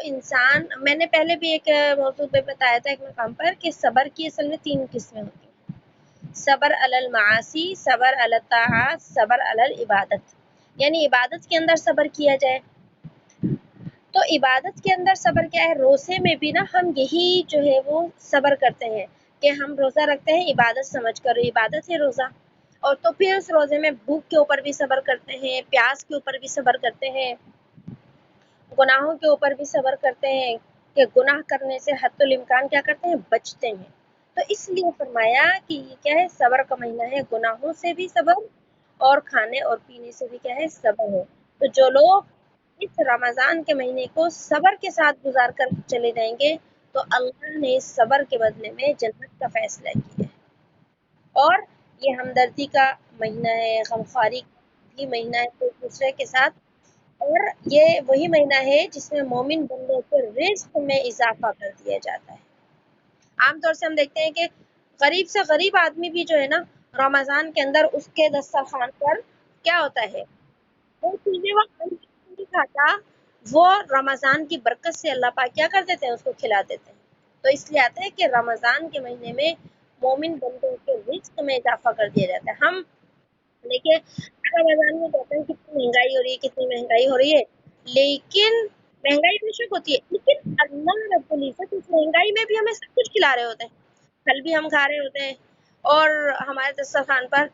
انسان، میں نے پہلے بھی ایک موضوع پہ بتایا تھا ایک مقام پر کہ صبر کی اصل میں 3 قسمیں ہوتی ہیں: صبر علی المعاصی، صبر علی الطاعات، صبر علی العبادت. یعنی عبادت کے اندر صبر کیا جائے. تو عبادت کے اندر صبر کیا ہے؟ روزے میں بھی نا ہم یہی جو ہے وہ صبر کرتے ہیں کہ ہم روزہ رکھتے ہیں عبادت سمجھ کر، عبادت ہے روزہ. اور تو پھر اس روزے میں بھوک کے اوپر بھی صبر کرتے ہیں، پیاس کے اوپر بھی صبر کرتے ہیں، گناہوں کے اوپر بھی صبر کرتے ہیں کہ گناہ کرنے سے حد الامکان کیا کرتے ہیں؟ بچتے ہیں. تو اس لیے فرمایا کہ یہ کیا ہے؟ صبر کا مہینہ ہے. گناہوں سے بھی صبر اور کھانے اور پینے سے بھی کیا ہے؟ صبر ہے. تو جو لوگ اس رمضان کے مہینے کو صبر کے ساتھ گزار کر چلے جائیں گے تو اللہ نے صبر کے بدلے میں جنت کا فیصلہ کیا ہے. اور یہ ہمدردی کا مہینہ ہے، غمخواری بھی مہینہ ہے ایک دوسرے کے ساتھ. اور یہ وہی مہینہ ہے جس میں مومن بندوں کے رزق میں اضافہ کر دیا جاتا ہے. عام طور سے ہم دیکھتے ہیں کہ غریب سے غریب آدمی بھی جو ہے نا رمضان کے اندر اس کے دسترخوان پر کیا ہوتا ہے؟ وہ چیزیں وہ نہیں کھاتا، وہ رمضان کی برکت سے اللہ پاک کیا کر دیتے ہیں؟ اس کو کھلا دیتے ہیں. تو اس لیے آتا ہے کہ رمضان کے مہینے میں مومن بندوں کے رزق میں اضافہ کر دیا جاتا ہے. ہم دیکھیے رمضان میں کہتے ہیں کتنی مہنگائی ہو رہی ہے، کتنی مہنگائی ہو رہی ہے، لیکن مہنگائی بے شک ہوتی ہے، لیکن اللہ رب العزت اس مہنگائی میں بھی ہمیں سب کچھ کھلا رہے ہوتے ہیں. پھل بھی ہم کھا رہے ہوتے ہیں اور ہمارے دسترخوان پر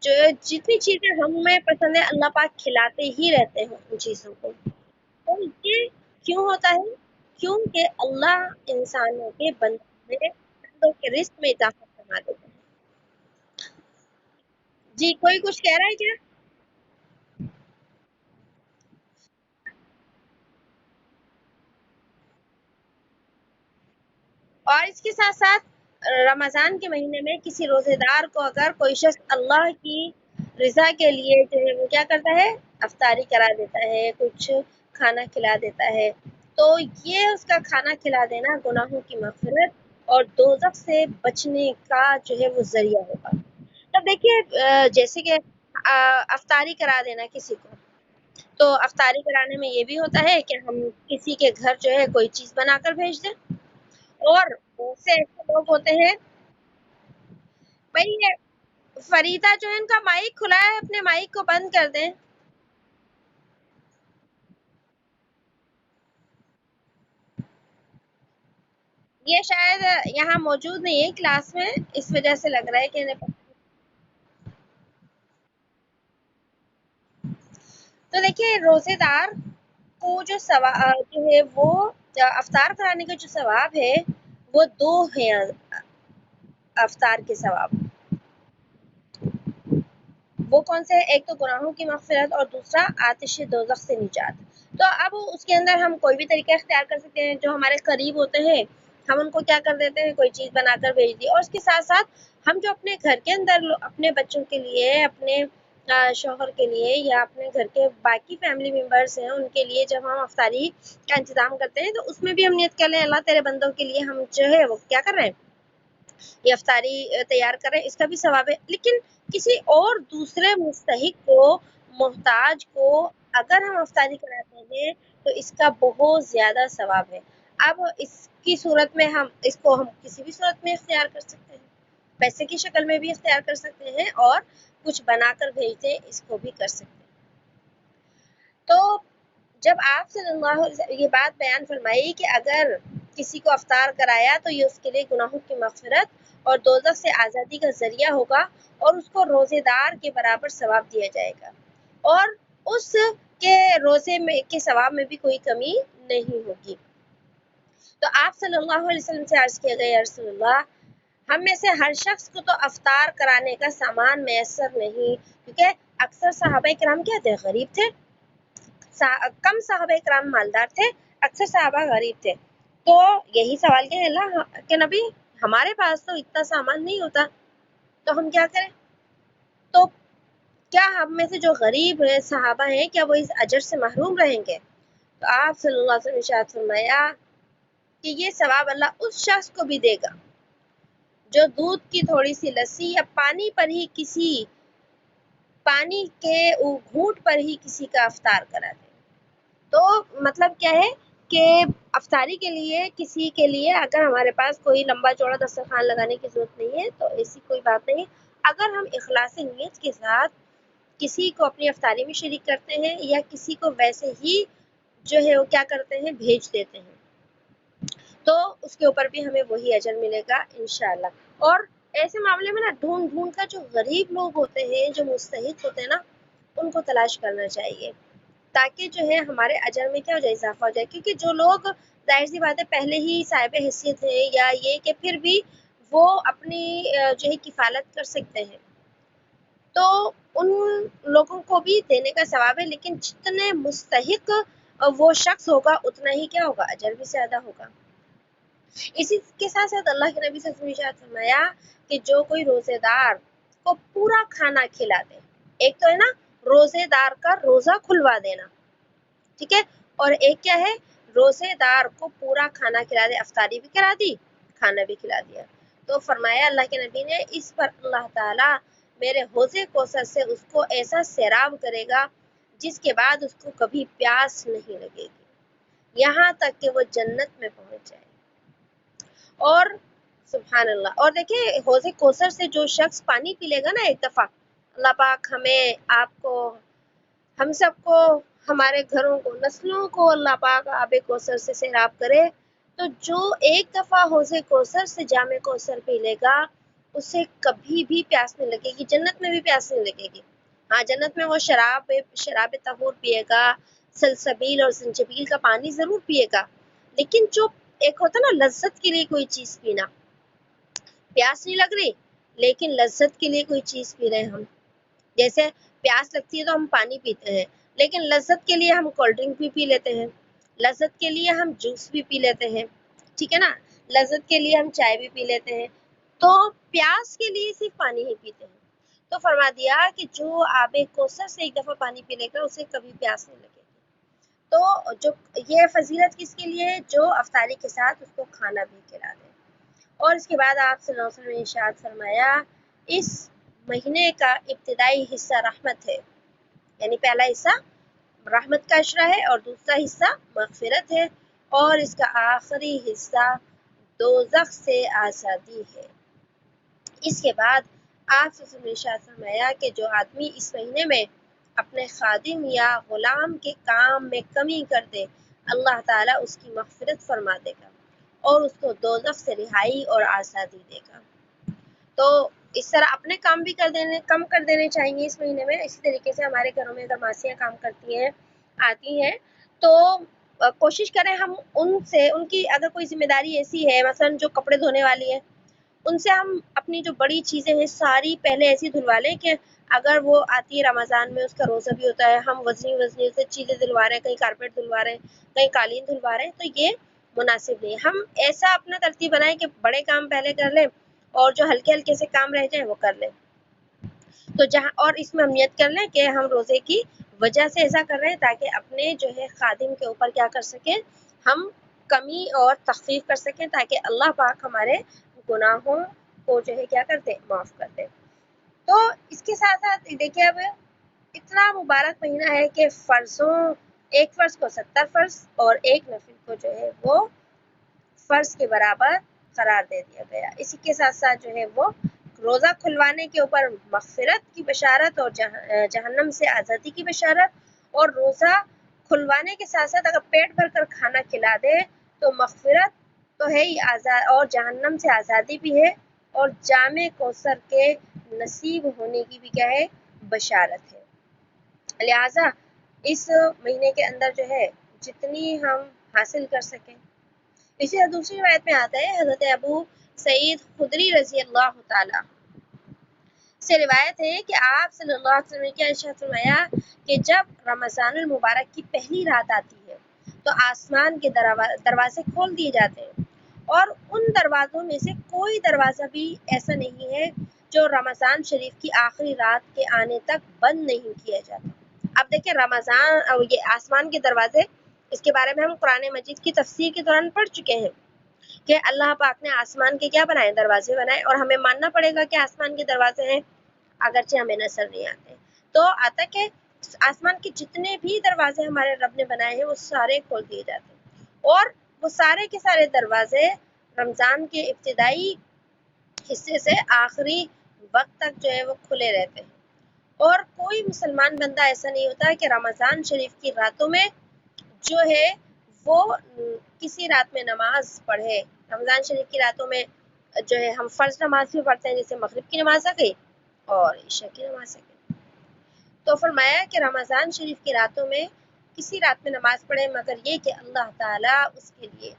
جو جتنی چیزیں ہمیں پسند ہے اللہ پاک کھلاتے ہی رہتے ہیں ان چیزوں کو. تو یہ کیوں ہوتا ہے؟ کیونکہ اللہ انسانوں کے بندوں کے رزق میں اضافہ فرما دیتے ہیں. جی کوئی کچھ کہہ رہا ہے کیا؟ اور اس کے ساتھ ساتھ رمضان کے مہینے میں کسی روزے دار کو اگر کوئی شخص اللہ کی رضا کے لیے جو ہے وہ کیا کرتا ہے؟ افطاری کرا دیتا ہے، کچھ کھانا کھلا دیتا ہے، تو یہ اس کا کھانا کھلا دینا گناہوں کی مغفرت اور دوزخ سے بچنے کا جو ہے وہ ذریعہ ہوگا. تب دیکھیے جیسے کہ افطاری کرا دینا کسی کو، تو افطاری کرانے میں یہ بھی ہوتا ہے کہ ہم کسی کے گھر جو ہے کوئی چیز بنا کر بھیج دیں. اور بہت سے ایسے لوگ ہوتے ہیں، بھائی فریدہ جو ہے ان کا مائک کھلا ہے، اپنے مائک کو بند کر دیں. یہ شاید یہاں موجود نہیں ہے کلاس میں، اس وجہ سے لگ رہا ہے کہ تو دیکھیے روزے دار کو جو ہے وہ افطار کرانے کا جو ثواب ہے وہ 2 ہیں افطار کے ثواب. وہ کون سے؟ ایک تو گناہوں کی مغفرت اور دوسرا آتش دوزخ سے نجات. تو اب اس کے اندر ہم کوئی بھی طریقہ اختیار کر سکتے ہیں. جو ہمارے قریب ہوتے ہیں ہم ان کو کیا کر دیتے ہیں؟ کوئی چیز بنا کر بھیج دی. اور اس کے ساتھ ساتھ ہم جو اپنے گھر کے اندر اپنے بچوں کے لیے، اپنے شوہر کے لیے یا اپنے گھر کے باقی فیملی ممبرس ہیں ان کے لیے جب ہم افطاری کا انتظام کرتے ہیں تو اس میں بھی ہم نیت کر لیں اللہ تیرے بندوں کے لیے ہم جو ہے وہ کیا کر رہے ہیں؟ یہ افطاری تیار کر رہے ہیں، اس کا بھی ثواب ہے. لیکن کسی اور دوسرے مستحق کو، محتاج کو اگر ہم افطاری کراتے ہیں تو اس کا بہت زیادہ ثواب ہے. اب اس کی صورت میں ہم اس کو ہم کسی بھی صورت میں اختیار کر سکتے ہیں، پیسے کی شکل میں بھی اختیار کر سکتے ہیں اور کچھ بنا کر بھیجتے ہیں اس کو بھی کر سکتے ہیں. تو جب آپ صلی اللہ علیہ وسلم یہ بات بیان فرمائی کہ اگر کسی کو افطار کرایا تو یہ اس کے لیے گناہوں کی مغفرت اور دوزخ سے آزادی کا ذریعہ ہوگا اور اس کو روزے دار کے برابر ثواب دیا جائے گا اور اس کے روزے میں کے ثواب میں بھی کوئی کمی نہیں ہوگی. تو آپ صلی اللہ علیہ وسلم سے عرض کیا گیا یا رسول اللہ ہم میں سے ہر شخص کو تو افطار کرانے کا سامان میسر نہیں، کیونکہ اکثر صحابہ کرام کیا تھے؟ غریب تھے. کم صحابہ کرام مالدار تھے، اکثر صحابہ غریب تھے. تو یہی سوال کہ اللہ کہ نبی ہمارے پاس تو اتنا سامان نہیں ہوتا تو ہم کیا کریں؟ تو کیا ہم میں سے جو غریب صحابہ ہیں کیا وہ اس اجر سے محروم رہیں گے؟ تو آپ صلی اللہ علیہ وسلم نے ارشاد فرمایا کہ یہ ثواب اللہ اس شخص کو بھی دے گا جو دودھ کی تھوڑی سی لسی یا پانی کے گھونٹ پر ہی کسی کا افطار کرا دے. تو مطلب کیا ہے کہ افطاری کے لیے کسی کے لیے اگر ہمارے پاس کوئی لمبا چوڑا دسترخوان لگانے کی ضرورت نہیں ہے تو ایسی کوئی بات نہیں. اگر ہم اخلاص نیت کے ساتھ کسی کو اپنی افطاری میں شریک کرتے ہیں یا کسی کو ویسے ہی جو ہے وہ کیا کرتے ہیں بھیج دیتے ہیں تو اس کے اوپر بھی ہمیں وہی اجر ملے گا انشاءاللہ. اور ایسے معاملے میں نا ڈھونڈ ڈھونڈ کر جو غریب لوگ ہوتے ہیں جو مستحق ہوتے ہیں نا ان کو تلاش کرنا چاہیے تاکہ جو ہے ہمارے اجر میں کیا ہو جائے اضافہ ہو جائے. کیونکہ جو لوگ ظاہر سی بات ہے پہلے ہی صاحب حیثیت ہے یا یہ کہ پھر بھی وہ اپنی جو ہے کفالت کر سکتے ہیں تو ان لوگوں کو بھی دینے کا ثواب ہے لیکن جتنے مستحق وہ شخص ہوگا اتنا ہی کیا ہوگا اجر بھی زیادہ ہوگا. اسی کے ساتھ ساتھ اللہ کے نبی صلی اللہ علیہ وسلم نے فرمایا کہ جو کوئی روزے دار کو پورا کھانا کھلا دے, ایک تو ہے نا روزے دار کا روزہ کھلوا دینا, ٹھیک ہے, اور ایک کیا ہے روزے دار کو پورا کھانا کھلا دے, افطاری بھی کرا دی کھانا بھی کھلا دیا. تو فرمایا اللہ کے نبی نے اس پر اللہ تعالی میرے حوضے کوثر سے اس کو ایسا سیراب کرے گا جس کے بعد اس کو کبھی پیاس نہیں لگے گی یہاں تک کہ وہ جنت میں پہنچ جائے. اور سبحان اللہ, اور دیکھیں حوض کوثر سے جو شخص پانی پی لے گا نا ایک دفعہ, اللہ پاک ہمیں آپ کو ہم سب کو ہمارے گھروں کو نسلوں کو اللہ پاک آب کوثر سے سیراب کرے. تو جو ایک دفعہ حوض کوثر سے جام کوثر پی لے گا اسے کبھی بھی پیاس نہیں لگے گی, جنت میں بھی پیاس نہیں لگے گی. ہاں جنت میں وہ شراب طہور پیے گا, سلسبیل اور زنجبیل کا پانی ضرور پیے گا, لیکن جو ایک ہوتا نا لذت کے لیے کوئی چیز پینا, پیاس نہیں لگ رہی لیکن لذت کے لیے کوئی چیز پی رہے ہیں ہم, جیسے پیاس لگتی ہے تو ہم پانی پیتے ہیں لیکن لذت کے لیے ہم کولڈ ڈرنک بھی پی لیتے ہیں, لذت کے لیے ہم جوس بھی پی لیتے ہیں, ٹھیک ہے نا, لذت کے لیے ہم چائے بھی پی لیتے ہیں, تو پیاس کے لیے صرف پانی ہی پیتے ہیں. تو فرما دیا کہ جو آب کوثر سے ایک دفعہ پانی پی لے گا اسے کبھی پیاس نہیں لگے گی. تو جو یہ فضیلت کس کے لیے جو افطاری کے ساتھ اس کو کھانا بھی کھلا دے. اور اس کے بعد آپ صلی اللہ علیہ وسلم نے ارشاد فرمایا اس مہینے کا ابتدائی حصہ رحمت ہے, یعنی پہلا حصہ رحمت کا اشرہ ہے اور دوسرا حصہ مغفرت ہے, اور اس کا آخری حصہ دوزخ سے آزادی ہے. اس کے بعد آپ صلی اللہ علیہ وسلم نے ارشاد فرمایا کہ جو آدمی اس مہینے میں اپنے خادم یا غلام کے کام میں کمی کر دے اللہ تعالیٰ اس کی مغفرت فرما دے گا اور اس کو دوزخ سے رہائی اور آزادی دے گا. تو اس طرح اپنے کام بھی کم کر دینے چاہیے اس مہینے میں. اسی طریقے سے ہمارے گھروں میں اگر ماسیاں کام کرتی ہیں آتی ہیں تو کوشش کریں ہم ان کی اگر کوئی ذمہ داری ایسی ہے مثلا جو کپڑے دھونے والی ہے ان سے ہم اپنی جو بڑی چیزیں ہیں ساری پہلے ایسی دھلوا لیں کہ اگر وہ آتی ہے رمضان میں اس کا روزہ بھی ہوتا ہے, ہم وزنی سے چیزیں دھلوا رہے ہیں, کہیں کارپیٹ دھلوا رہے ہیں, کہیں قالین دھلوا رہے ہیں, تو یہ مناسب نہیں. ہم ایسا اپنا ترتیب بنائیں کہ بڑے کام پہلے کر لیں اور جو ہلکے ہلکے سے کام رہ جائیں وہ کر لیں. تو جہاں اور اس میں اہمیت کر لیں کہ ہم روزے کی وجہ سے ایسا کر رہے ہیں تاکہ اپنے جو ہے خادم کے اوپر کیا کر سکیں, ہم کمی اور تخفیف کر سکیں تاکہ اللہ پاک ہمارے گناہوں کو جو ہے کیا کرتے معاف کرتے. تو اس کے ساتھ ساتھ دیکھیے اب اتنا مبارک مہینہ ہے کہ ایک فرض کو 70 فرض اور ایک نفل کو جو ہے وہ فرض کے برابر قرار دے دیا گیا. اسی کے ساتھ ساتھ جو ہے وہ روزہ کھلوانے کے اوپر مغفرت کی بشارت اور جہنم سے آزادی کی بشارت, اور روزہ کھلوانے کے ساتھ ساتھ اگر پیٹ بھر کر کھانا کھلا دے تو مغفرت تو ہے ہی اور جہنم سے آزادی بھی ہے, اور جامع کوثر کے نصیب ہونے کی بھی کیا ہے بشارت ہے. لہٰذا اس مہینے کے اندر جو ہے جتنی ہم حاصل کر سکیں. اسی طرح دوسری روایت میں آتا ہے حضرت ابو سعید خدری رضی اللہ تعالی سے روایت ہے کہ آپ صلی اللہ علیہ وسلم نے کیا ارشاد فرمایا کہ جب رمضان المبارک کی پہلی رات آتی ہے تو آسمان کے دروازے کھول دیے جاتے ہیں, اور ان دروازوں میں سے کوئی دروازہ بھی ایسا نہیں ہے جو رمضان شریف کی آخری رات کے آنے تک بند نہیں کیا جاتا. اب دیکھیں رمضان اور یہ آسمان کے دروازے, اس کے بارے میں ہم قرآن مجید کی تفسیر کے دوران پڑھ چکے ہیں کہ اللہ پاک نے آسمان کے کیا بنائے دروازے بنائے, اور ہمیں ماننا پڑے گا کہ آسمان کے دروازے ہیں اگرچہ ہمیں نظر نہیں آتے. تو آتا کہ آسمان کے جتنے بھی دروازے ہمارے رب نے بنائے ہیں وہ سارے کھول دیے جاتے ہیں, اور وہ سارے کے سارے دروازے رمضان کے ابتدائی حصے سے آخری وقت تک جو ہے وہ کھلے رہتے ہیں، اور کوئی مسلمان بندہ ایسا نہیں ہوتا کہ رمضان شریف کی راتوں میں جو ہے وہ کسی رات میں نماز پڑھے۔ رمضان شریف کی راتوں میں جو ہے ہم فرض نماز بھی پڑھتے ہیں، جیسے مغرب کی نماز آ گئی اور عشاء کی نماز آ گئی، تو فرمایا کہ رمضان شریف کی راتوں میں کسی رات میں نماز پڑھے، مگر یہ کہ اللہ تعالیٰ اس کے لیے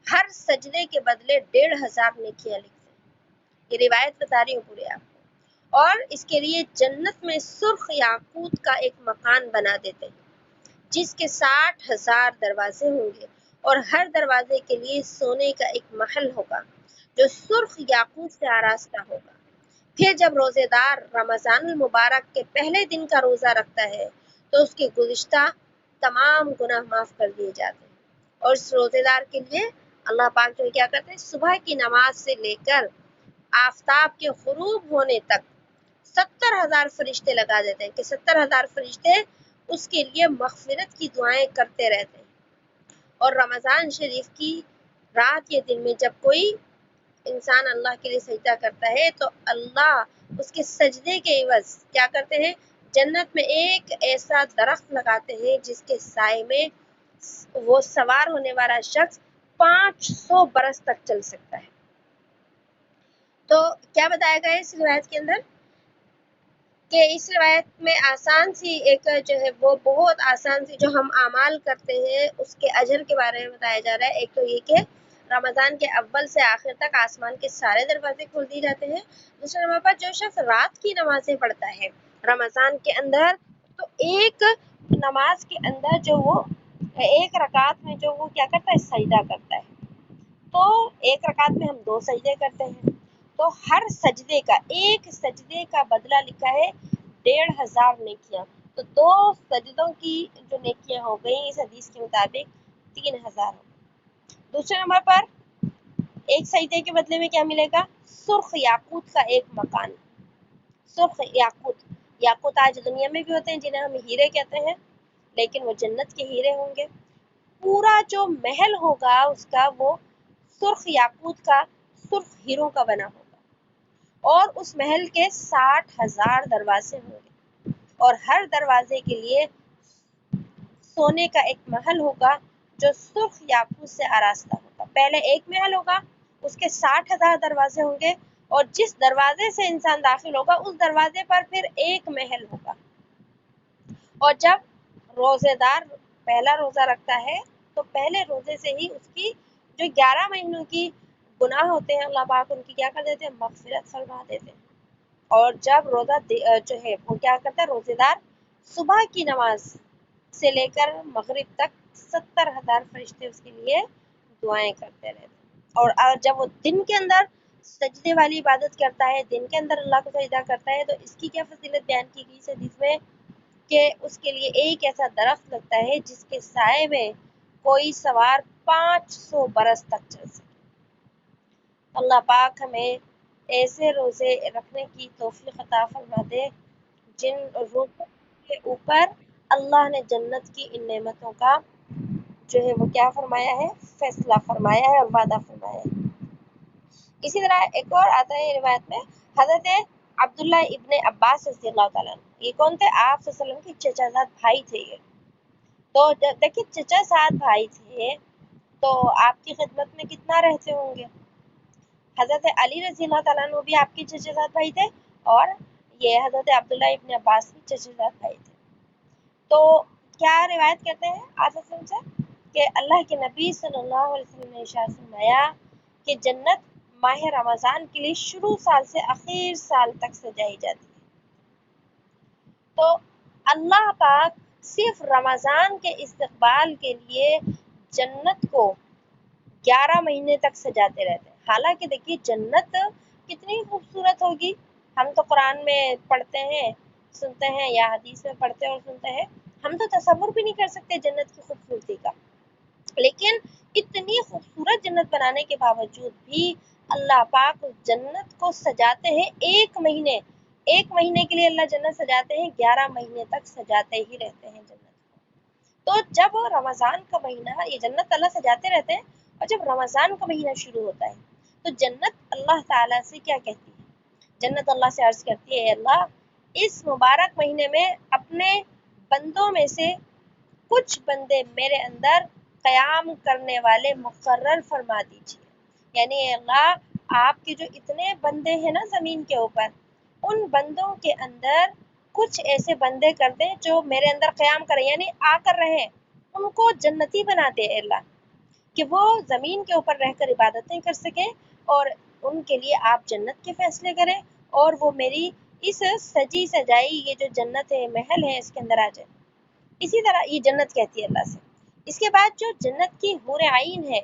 ہر سجدے کے بدلے 1500 نیکیاں لکھتے ہیں۔ یہ روایت بتا رہی ہوں پورے آپ کو، اور اس کے لیے جنت میں سرخ یاقوت کا ایک مکان بنا دیتے ہیں جس کے 60,000 دروازے ہوں گے، اور ہر دروازے کے لیے سونے کا ایک محل ہوگا جو سرخ یاقوت سے آراستہ ہوگا۔ پھر جب روزے دار رمضان المبارک کے پہلے دن کا روزہ رکھتا ہے تو اس کے گزشتہ تمام گناہ معاف کر دیے جاتے ہیں، اور اس روزے دار کے لیے اللہ پاک جو کیا کرتے ہیں، صبح کی نماز سے لے کر آفتاب کے غروب ہونے تک 70,000 فرشتے لگا دیتے ہیں کہ 70,000 فرشتے اس کے لیے مغفرت کی دعائیں کرتے رہتے ہیں۔ اور رمضان شریف کی رات یا دن میں جب کوئی انسان اللہ کے لیے سجدہ کرتا ہے تو اللہ اس کے سجدے کے عوض کیا کرتے ہیں، جنت میں ایک ایسا درخت لگاتے ہیں جس کے سائے میں وہ سوار ہونے والا شخص 500 برس تک چل سکتا ہے۔ تو کیا بتایا گیا اس روایت کے اندر کہ اس روایت میں آسان سی ایک جو ہے وہ بہت آسان سی جو ہم اعمال کرتے ہیں اس کے اجر کے بارے میں بتایا جا رہا ہے۔ ایک تو یہ کہ رمضان کے اول سے آخر تک آسمان کے سارے دروازے کھول دیے جاتے ہیں۔ دوسرے نمبر پر جو شخص رات کی نمازیں پڑھتا ہے رمضان کے اندر، تو ایک نماز کے اندر جو وہ ایک رکعت میں جو وہ کیا کرتا ہے، سجدہ کرتا ہے، تو ایک رکعت میں ہم 2 سجدے کرتے ہیں، تو ہر سجدے کا ایک سجدے کا بدلہ لکھا ہے 1500 نیکیاں، تو 2 سجدوں کی جو نیکیاں ہو گئی اس حدیث کے مطابق 3000 ہو گئی۔ دوسرے نمبر پر ایک سجدے کے بدلے میں کیا ملے گا، سرخ یاقوت کا ایک مکان۔ سرخ یاقوت، یاقوت آج دنیا میں بھی ہوتے ہیں جنہیں ہم ہیرے کہتے ہیں، لیکن وہ جنت کے ہیرے ہوں گے۔ پورا جو محل ہوگا اس کا وہ سرخ یاقوت کا، سرخ ہیروں کا بنا ہوگا، اور اس محل کے 60,000 دروازے ہوں گے، اور ہر دروازے کے لیے سونے کا ایک محل ہوگا جو سرخ یاقوت سے آراستہ ہوگا۔ پہلے ایک محل ہوگا، اس کے 60,000 دروازے ہوں گے، اور جس دروازے سے انسان داخل ہوگا اس دروازے پر پھر ایک محل ہوگا۔ اور جب روزے دار پہلا روزہ رکھتا ہے تو پہلے روزے سے ہی اس کی جو 11 مہینوں کی گناہ ہوتے ہیں اللہ پاک ان کی کیا کر دیتے ہیں، مغفرت فرما دیتے ہیں۔ اور جب روزہ جو ہے وہ کیا کرتا ہے، روزے دار صبح کی نماز سے لے کر مغرب تک 70,000 فرشتے اس کے لیے دعائیں کرتے رہتے ہیں۔ اور جب وہ دن کے اندر سجدے والی عبادت کرتا ہے، دن کے اندر اللہ کو سجدہ کرتا ہے، تو اس کی کیا فضیلت بیان کی گئی اس حدیث میں کہ اس کے لیے ایک ایسا درخت لگتا ہے جس کے سائے میں کوئی سوار 500 برس تک چل سکے۔ اللہ پاک ہمیں ایسے روزے رکھنے کی توفیق عطا فرما دے جن روزوں کے اوپر اللہ نے جنت کی ان نعمتوں کا جو ہے وہ کیا فرمایا ہے، فیصلہ فرمایا ہے اور وعدہ فرمایا ہے۔ اسی طرح ایک اور آتا ہے روایت میں، حضرت عبداللہ ابن عباس رضی اللہ تعالیٰ عنہ، یہ کون تھے، آپ صلی اللہ علیہ وسلم کے چچا زاد بھائی تھے یہ۔ تو دیکھیے چچا زاد بھائی تھے تو آپ کی خدمت میں کتنا رہتے ہوں گے۔ حضرت علی رضی اللہ تعالیٰ عنہ بھی آپ کے چچا زاد بھائی تھے، اور یہ حضرت عبداللہ ابن عباس بھی چچا زاد بھائی تھے۔ تو کیا روایت کرتے ہیں آپ صلی اللہ علیہ وسلم سے کہ اللہ کے نبی صلی اللہ علیہ وسلم نے ارشاد فرمایا کہ جنت ماہ رمضان کے لیے شروع سال سے آخر سال تک سجائی جاتی ہے۔ تو اللہ پاک صرف رمضان کے استقبال کے لیے جنت کو 11 مہینے تک سجاتے رہتے ہیں۔ حالانکہ دیکھیے جنت کتنی خوبصورت ہوگی، ہم تو قرآن میں پڑھتے ہیں سنتے ہیں یا حدیث میں پڑھتے ہیں اور سنتے ہیں، ہم تو تصور بھی نہیں کر سکتے جنت کی خوبصورتی کا، لیکن اتنی خوبصورت جنت بنانے کے باوجود بھی اللہ پاک جنت کو سجاتے ہیں ایک مہینے کے لیے اللہ جنت سجاتے ہیں، 11 مہینے تک سجاتے ہی رہتے ہیں جنت کو۔ تو جب رمضان کا مہینہ، یہ جنت اللہ سے جاتے رہتے ہیں، اور جب رمضان کا مہینہ شروع ہوتا ہے تو جنت اللہ تعالیٰ سے کیا کہتی ہے؟ جنت اللہ سے عرض کرتی ہے، اللہ اس مبارک مہینے میں اپنے بندوں میں سے کچھ بندے میرے اندر قیام کرنے والے مقرر فرما دیجیے. یعنی اللہ آپ کے جو اتنے بندے ہیں نا زمین کے اوپر، ان بندوں کے اندر کچھ ایسے بندے کر دیں جو میرے اندر قیام کریں، یعنی آ کر رہیں، ان کو جنتی بنا دے اللہ، کہ وہ زمین کے اوپر رہ کر عبادتیں کر سکیں اور ان کے لیے آپ جنت کے فیصلے کریں، اور وہ میری اس سجی سجائی یہ جو جنت ہے، محل ہے، اس کے اندر آ جائے. اسی طرح یہ جنت کہتی ہے اللہ سے. اس کے بعد جو جنت کی حور عین ہے،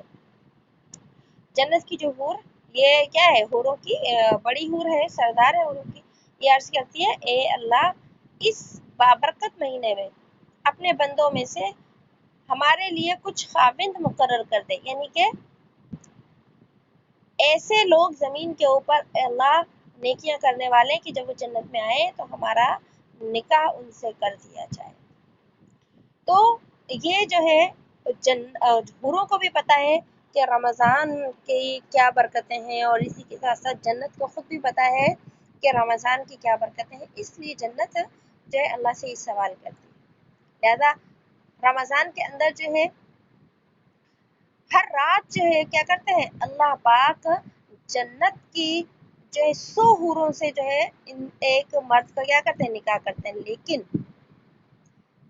جنت کی جو حور، یہ کیا ہے؟ حوروں کی بڑی حور ہے، سردار ہے حوروں کی. یہ عرض کرتی ہے، اے اللہ اس بابرکت مہینے میں اپنے بندوں میں سے ہمارے لیے کچھ خاوند مقرر کر دے، یعنی کہ ایسے لوگ زمین کے اوپر اللہ نیکیاں کرنے والے کہ جب وہ جنت میں آئے تو ہمارا نکاح ان سے کر دیا جائے. تو یہ جو ہے حوروں کو بھی پتہ ہے کہ رمضان کی کیا برکتیں ہیں، اور اسی کے ساتھ ساتھ جنت کو خود بھی پتہ ہے کہ رمضان کی کیا برکتیں ہیں، اس لیے جنت جو ہے اللہ سے یہ سوال کرتی ہے. لہذا رمضان کے اندر جو ہے ہر رات جو ہے کیا کرتے ہیں؟ اللہ پاک جنت کی جو ہے 100 حوروں سے جو ہے ایک مرد کا کیا کرتے ہیں؟ نکاح کرتے ہیں. لیکن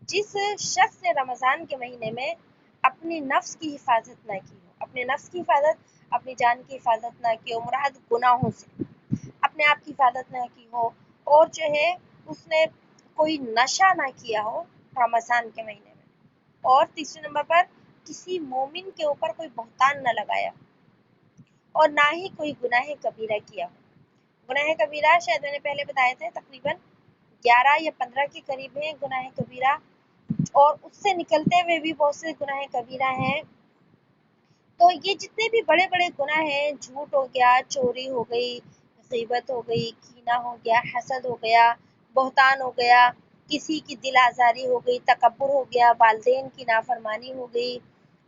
جس شخص نے رمضان کے مہینے میں اپنی نفس کی حفاظت نہ کی ہو، اپنے نفس کی حفاظت، اپنی جان کی حفاظت نہ کی ہو، مراد گناہوں سے اپنے آپ کی حفاظت نہ کی ہو، اور جو ہے اس نے کوئی نشہ نہ کیا ہو رمضان کے مہینے میں، اور تیسرے نمبر پر کسی مومن کے اوپر کوئی بہتان نہ لگایا، اور نہ ہی کوئی گناہ کبیرہ کیا ہو. گناہ کبیرہ شاید میں نے پہلے بتایا تھا، تقریباً 11 یا 15 کے قریب ہیں گناہ کبیرہ، اور اس سے نکلتے ہوئے بھی بہت سے گناہ کبیرہ ہیں. تو یہ جتنے بھی بڑے بڑے گناہ ہیں، جھوٹ ہو گیا، چوری ہو گئی، غیبت ہو گئی، کینہ ہو گیا، حسد ہو گیا، بہتان ہو گیا، کسی کی دل آزاری ہو گئی، تکبر ہو گیا، والدین کی نافرمانی ہو گئی،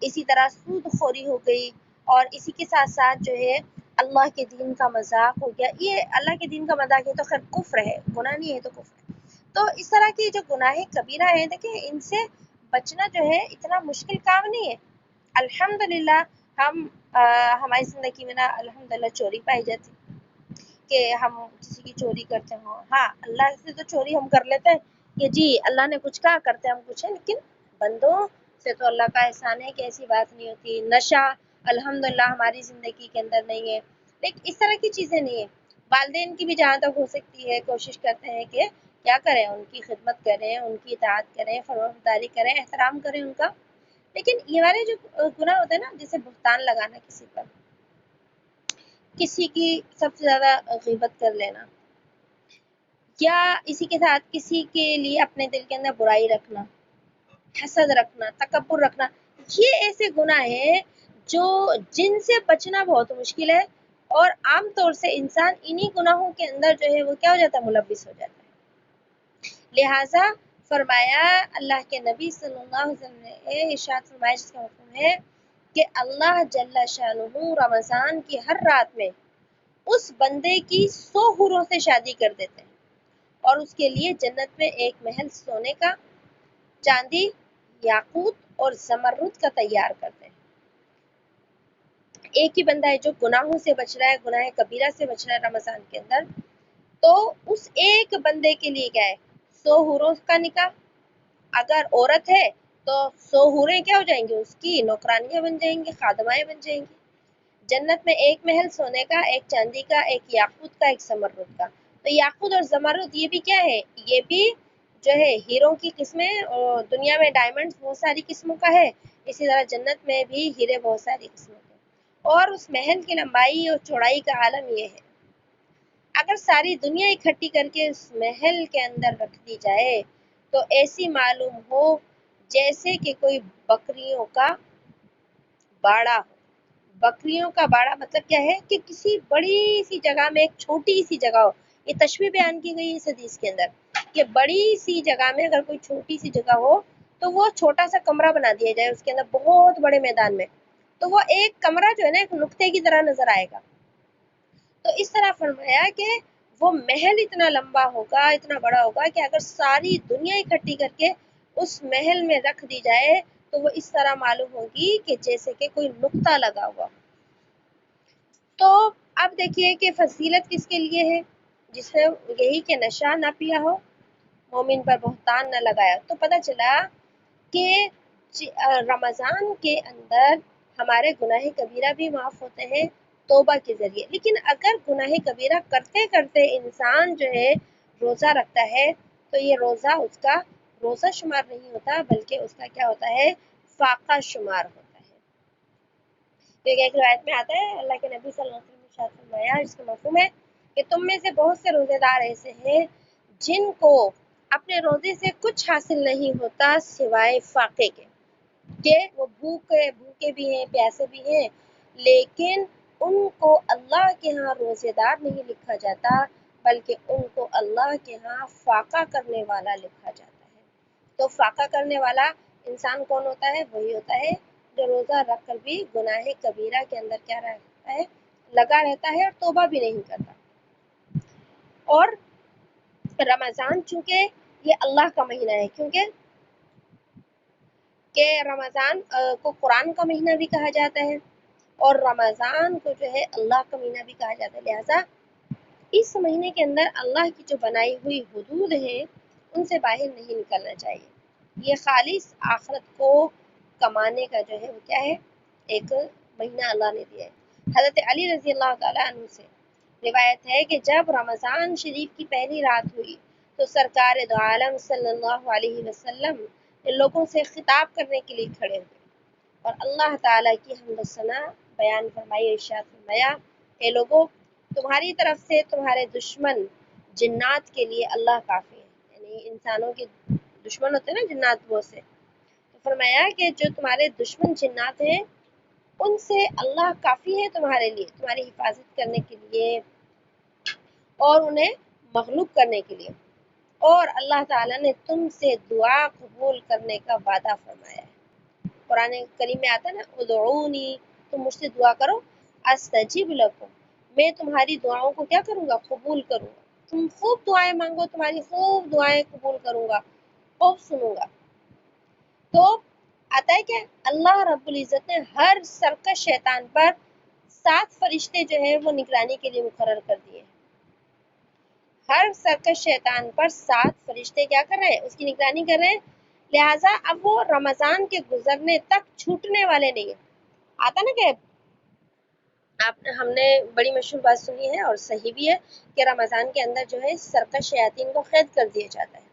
اسی طرح سود خوری ہو گئی، اور اسی کے ساتھ ساتھ جو ہے اللہ کے دین کا مذاق ہو گیا. یہ اللہ کے دین کا مذاق ہے تو خیر کفر ہے، گناہ نہیں ہے تو کفر ہے. تو اس طرح کی جو گناہ کبیرہ ہیں، دیکھیں ان سے بچنا جو ہے اتنا مشکل کام نہیں ہے. الحمدللہ ہماری زندگی میں نا الحمدللہ چوری پائی جاتی کہ ہم کسی کی چوری کرتے ہوں. ہاں اللہ سے تو چوری ہم کر لیتے ہیں کہ جی اللہ نے کچھ کہا کرتے ہم کچھ ہے، لیکن بندوں سے تو اللہ کا احسان ہے کہ ایسی بات نہیں ہوتی. نشہ الحمدللہ ہماری زندگی کے اندر نہیں ہے، لیکن اس طرح کی چیزیں نہیں ہیں. والدین کی بھی جہاں تک ہو سکتی ہے کوشش کرتے ہیں کہ کیا کریں، ان کی خدمت کریں، ان کی اطاعت کریں، فرمانبرداری کریں، احترام کریں ان کا. لیکن یہ والے جو گناہ ہوتے ہیں نا، جیسے بہتان لگانا کسی پر، کسی کی سب سے زیادہ غیبت کر لینا، یا اسی کے ساتھ کسی کے لیے اپنے دل کے اندر برائی رکھنا، حسد رکھنا، تکبر رکھنا، یہ ایسے گناہ ہیں جن سے بچنا بہت مشکل ہے، اور عام طور سے انسان انہی گناہوں کے اندر جو ہے وہ کیا ہو جاتا ہے؟ ملوث ہو جاتا ہے. لہٰذا فرمایا اللہ کے نبی صلی اللہ علیہ وسلم نے ارشاد فرمایا، جس کا مفہوم ہے کہ اللہ جل شانہ رمضان کی ہر رات میں اس بندے کی 100 حوروں سے شادی کر دیتے ہیں، اور اس کے لیے جنت میں ایک محل سونے کا، چاندی، یاقوت اور زمرد کا تیار کرتے ہیں. ایک ہی بندہ ہے جو گناہوں سے بچ رہا ہے، گناہ کبیرہ سے بچ رہا ہے رمضان کے اندر، تو اس ایک بندے کے لیے کیا ہے؟ 100 حوروں کا نکاح. اگر عورت ہے تو 100 حوریں کیا ہو جائیں گی؟ اس کی نوکرانیاں بن جائیں گی، خادمائیں بن جائیں گی. جنت میں ایک محل سونے کا، ایک چاندی کا، ایک یاقوت کا، ایک زمرد کا. تو یاقوت اور زمرد یہ بھی کیا ہے؟ یہ بھی جو ہے ہیروں کی قسمیں، اور دنیا میں ڈائمنڈ بہت ساری قسموں کا ہے، اسی طرح جنت میں بھی ہیرے بہت ساری قسموں کے. اور اس محل کی لمبائی اور چوڑائی کا عالم یہ ہے، اگر ساری دنیا اکٹھی کر کے اس محل کے اندر رکھ دی جائے تو ایسی معلوم ہو جیسے کہ کوئی بکریوں کا باڑا ہو. بکریوں کا باڑا مطلب کیا ہے؟ کہ کسی بڑی سی جگہ میں ایک چھوٹی سی جگہ ہو. یہ تشبیہ بیان کی گئی اس حدیث کے اندر کہ بڑی سی جگہ میں اگر کوئی چھوٹی سی جگہ ہو تو وہ چھوٹا سا کمرہ بنا دیا جائے اس کے اندر بہت بڑے میدان میں، تو وہ ایک کمرہ جو ہے نا ایک نقطے کی طرح نظر آئے گا. تو اس طرح فرمایا کہ وہ محل اتنا لمبا ہوگا، اتنا بڑا ہوگا کہ اگر ساری دنیا اکٹھی کر کے اس محل میں رکھ دی جائے تو وہ اس طرح معلوم ہوگی کہ جیسے کہ کوئی نقطہ لگا ہوا. تو اب دیکھیے کہ فضیلت کس کے لیے ہے؟ جس نے یہی کہ نشہ نہ پیا ہو، مومن پر بہتان نہ لگایا. تو پتہ چلا کہ رمضان کے اندر ہمارے گناہ کبیرہ بھی معاف ہوتے ہیں توبہ کے ذریعے. لیکن اگر گناہ کبیرہ کرتے کرتے انسان جو ہے روزہ رکھتا ہے تو یہ روزہ اس کا روزہ شمار نہیں ہوتا، بلکہ اس کا کیا ہوتا ہے؟ فاقہ شمار ہوتا ہے. تو ایک روایت میں آتا ہے اللہ کے نبی صلی اللہ علیہ وسلم نے ارشاد فرمایا، اس کا مفہوم ہے کہ تم میں سے بہت سے روزے دار ایسے ہیں جن کو اپنے روزے سے کچھ حاصل نہیں ہوتا سوائے فاقے کے، کہ وہ بھوکے بھی ہیں، پیاسے بھی ہیں، لیکن ان کو اللہ کے ہاں روزے دار نہیں لکھا جاتا، بلکہ ان کو اللہ کے ہاں فاقہ کرنے والا لکھا جاتا ہے. تو فاقہ کرنے والا انسان کون ہوتا ہے؟ وہی ہوتا ہے جو روزہ رکھ کر بھی گناہ کبیرہ کے اندر کیا رہتا ہے؟ لگا رہتا ہے اور توبہ بھی نہیں کرتا. اور رمضان چونکہ یہ اللہ کا مہینہ ہے، کیونکہ کہ رمضان کو قرآن کا مہینہ بھی کہا جاتا ہے اور رمضان کو جو ہے اللہ کا مہینہ بھی کہا جاتا ہے. لہٰذا اس مہینے کے اندر اللہ کی جو بنائی ہوئی حدود ہیں ان سے باہر نہیں نکلنا چاہیے. یہ خالص آخرت کو کمانے کا جو ہے وہ کیا ہے؟ ایک مہینہ اللہ نے دیا ہے. حضرت علی رضی اللہ تعالیٰ عنہ سے روایت ہے کہ جب رمضان شریف کی پہلی رات ہوئی تو سرکار دو عالم صلی اللہ علیہ وسلم لوگوں سے خطاب کرنے کے لیے کھڑے ہوئے اور اللہ تعالیٰ کی حمد و ثنا بیان فرمائی. ارشاد فرمایا، اے لوگوں، تمہاری طرف سے تمہارے دشمن جنات کے لیے اللہ کافی ہے. یعنی انسانوں کے دشمن ہوتے ہیں نا جنات، وہ سے تو فرمایا کہ جو تمہارے دشمن جنات ہیں ان سے اللہ کافی ہے تمہارے لیے، تمہاری حفاظت کرنے کے لیے اور انہیں مغلوب کرنے کے لیے. اور اللہ تعالیٰ نے تم سے دعا قبول کرنے کا وعدہ فرمایا ہے. قرآن کریم میں آتا ہے نا، ادعونی، تم مجھ سے دعا کرو، استجب لکم، میں تمہاری دعاؤں کو کیا کروں گا؟ قبول کروں گا. تم خوب دعائیں مانگو، تمہاری خوب دعائیں قبول کروں گا، خوب سنوں گا. تو آتا ہے کہ اللہ رب العزت نے ہر سرکش شیطان پر 7 فرشتے جو ہے وہ نگرانی کے لیے مقرر کر دیے. ہر سرکش شیطان پر 7 فرشتے کیا کر رہے ہیں؟ اس کی نگرانی کر رہے ہیں. لہٰذا اب وہ رمضان کے گزرنے تک چھوٹنے والے نہیں ہیں. آتا نا کہ ہم نے بڑی مشہور بات سنی ہے اور صحیح بھی ہے کہ رمضان کے اندر جو ہے سرکش شیاطین کو قید کر دیا جاتا ہے.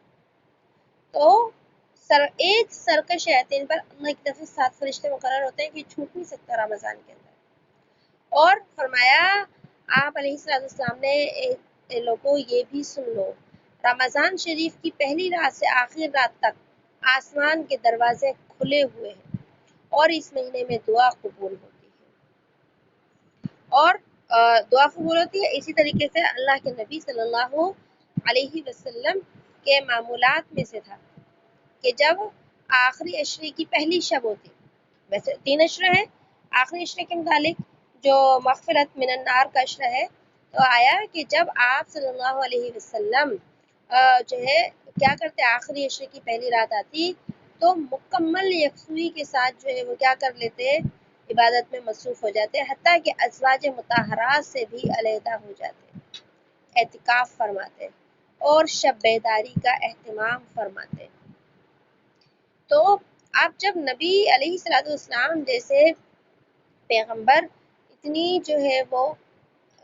تو ایک سرکش شیاطین پر اللہ کی طرف سے 7 فرشتے مقرر ہوتے ہیں کہ چھوٹ نہیں سکتا رمضان کے اندر. اور فرمایا آپ علیہ السلام نے لوگوں یہ بھی سن لو، رمضان شریف کی پہلی رات سے آخر رات تک آسمان کے دروازے کھلے ہوئے ہیں اور اس مہینے میں دعا قبول ہوتی ہے. اور دعا قبول ہوتی ہے. اسی طریقے سے اللہ کے نبی صلی اللہ علیہ وسلم کے معمولات میں سے تھا کہ جب آخری عشرے کی پہلی شب ہوتی، ویسے 3 عشرے ہیں، آخری عشرے کے متعلق جو مغفرت من النار کا عشرہ ہے، تو آیا کہ جب آپ صلی اللہ علیہ وسلم جو ہے کیا کرتے، آخری عشرے کی پہلی رات آتی تو مکمل یکسوئی کے ساتھ جو ہے وہ کیا کر لیتے، عبادت میں مصروف ہو جاتے، حتیٰ کہ ازواج مطہرات سے بھی علیحدہ ہو جاتے، اعتکاف فرماتے اور شب بیداری کا اہتمام فرماتے. تو اب جب نبی علیہ السلام جیسے پیغمبر اتنی جو ہے وہ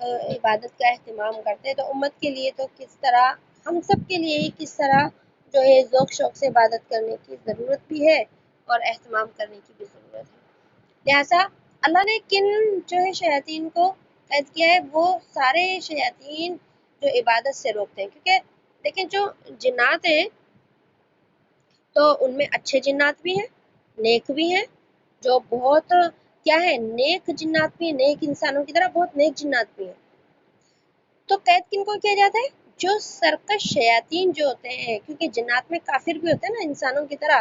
عبادت کا اہتمام کرتے تو امت کے لیے تو کس طرح، ہم سب کے لیے ہی کس طرح جو ہے ذوق شوق سے عبادت کرنے کی ضرورت بھی ہے اور اہتمام کرنے کی بھی ضرورت ہے. لہٰذا اللہ نے کن جو ہے شیاطین کو قید کیا ہے؟ وہ سارے شیاطین جو عبادت سے روکتے ہیں. کیونکہ لیکن جو جنات ہیں تو ان میں اچھے جنات بھی ہیں، نیک بھی ہیں، جو بہت کیا ہے نیک جنات بھی ہیں، نیک انسانوں کی طرح بہت نیک جنات بھی ہیں. تو قید کن کو کیا جاتا ہے؟ جو سرکش شیاطین جو ہوتے ہیں، کیونکہ جنات میں کافر بھی ہوتے ہیں نا انسانوں کی طرح،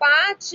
5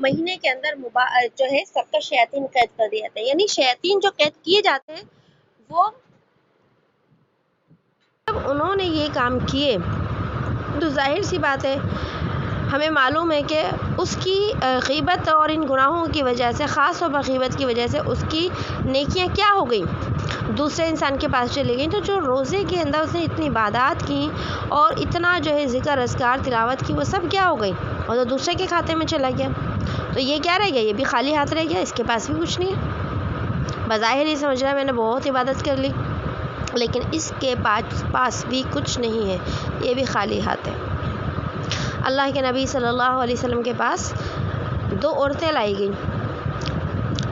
مہینے کے اندر جو ہے سب کا شیاطین قید کر دیا جاتا ہے. یعنی شیاطین جو قید کیے جاتے ہیں وہ جب انہوں نے یہ کام کیے تو ظاہر سی بات ہے ہمیں معلوم ہے کہ اس کی غیبت اور ان گناہوں کی وجہ سے، خاص طور پر غیبت کی وجہ سے، اس کی نیکیاں کیا ہو گئیں، دوسرے انسان کے پاس چلے گئیں. تو جو روزے کے اندر اس نے اتنی عبادات کی اور اتنا جو ہے ذکر اذکار تلاوت کی، وہ سب کیا ہو گئی اور تو دوسرے کے کھاتے میں چلا گیا. تو یہ کیا رہ گیا؟ یہ بھی خالی ہاتھ رہ گیا، اس کے پاس بھی کچھ نہیں ہے. بظاہر ہی سمجھ رہا ہے میں نے بہت عبادت کر لی، لیکن اس کے پاس بھی کچھ نہیں ہے، یہ بھی خالی ہاتھ ہے. اللہ کے نبی صلی اللہ علیہ وسلم کے پاس 2 عورتیں لائی گئیں.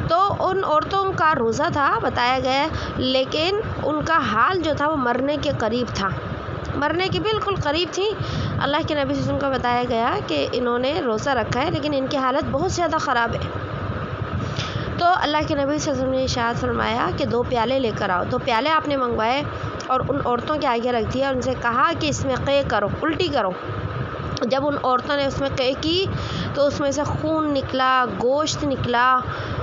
تو ان عورتوں کا روزہ تھا بتایا گیا، لیکن ان کا حال جو تھا وہ مرنے کے قریب تھا، مرنے کے بالکل قریب تھی. اللہ کے نبی صلی اللہ علیہ وسلم کو بتایا گیا کہ انہوں نے روزہ رکھا ہے لیکن ان کی حالت بہت زیادہ خراب ہے. تو اللہ کے نبی صلی اللہ علیہ وسلم نے ارشاد فرمایا کہ 2 پیالے لے کر آؤ. 2 پیالے آپ نے منگوائے اور ان عورتوں کے آگے رکھ دیا. ان سے کہا کہ اس میں قے کرو، الٹی کرو. جب ان عورتوں نے اس میں قے کی تو اس میں سے خون نکلا، گوشت نکلا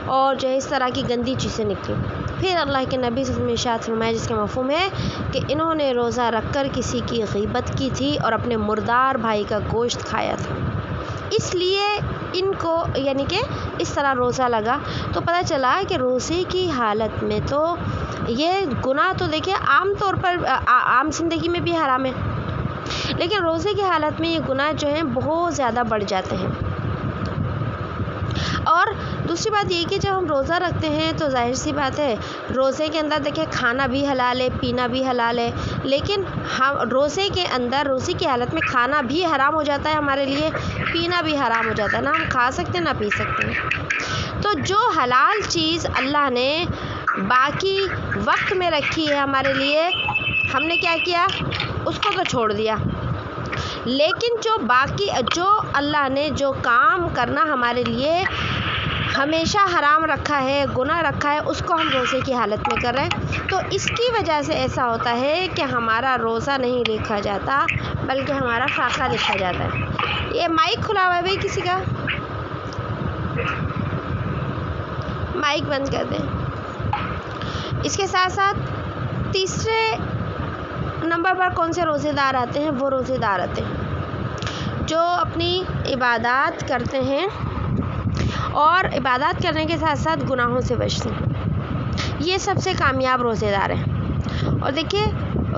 اور جو ہے اس طرح کی گندی چیزیں نکلی. پھر اللہ کے نبی صلی اللہ علیہ وسلم نے ارشاد فرمایا، جس کا مفہوم ہے کہ انہوں نے روزہ رکھ کر کسی کی غیبت کی تھی اور اپنے مردار بھائی کا گوشت کھایا تھا، اس لیے ان کو یعنی کہ اس طرح روزہ لگا. تو پتہ چلا کہ روزے کی حالت میں تو یہ گناہ تو دیکھیں عام طور پر عام زندگی میں بھی حرام ہے، لیکن روزے کی حالت میں یہ گناہ جو ہیں بہت زیادہ بڑھ جاتے ہیں. اور دوسری بات یہ کہ جب ہم روزہ رکھتے ہیں تو ظاہر سی بات ہے روزے کے اندر دیکھیں کھانا بھی حلال ہے، پینا بھی حلال ہے، لیکن ہم روزے کے اندر روزے کی حالت میں کھانا بھی حرام ہو جاتا ہے ہمارے لیے، پینا بھی حرام ہو جاتا ہے، نہ ہم کھا سکتے ہیں نہ پی سکتے ہیں. تو جو حلال چیز اللہ نے باقی وقت میں رکھی ہے ہمارے لیے، ہم نے کیا کیا؟ اس کو تو چھوڑ دیا. لیکن جو اللہ نے جو کام کرنا ہمارے لیے ہمیشہ حرام رکھا ہے، گناہ رکھا ہے، اس کو ہم روزے کی حالت میں کر رہے ہیں. تو اس کی وجہ سے ایسا ہوتا ہے کہ ہمارا روزہ نہیں لکھا جاتا بلکہ ہمارا فاقہ لکھا جاتا ہے. یہ مائک کھلا ہوا ہے بھائی، کسی کا مائک بند کر دیں. اس کے ساتھ ساتھ تیسرے نمبر پر کون سے روزے دار آتے ہیں؟ وہ روزے دار آتے ہیں جو اپنی عبادات کرتے ہیں اور عبادات کرنے کے ساتھ ساتھ گناہوں سے بچتے ہیں. یہ سب سے کامیاب روزے دار ہیں. اور دیکھیے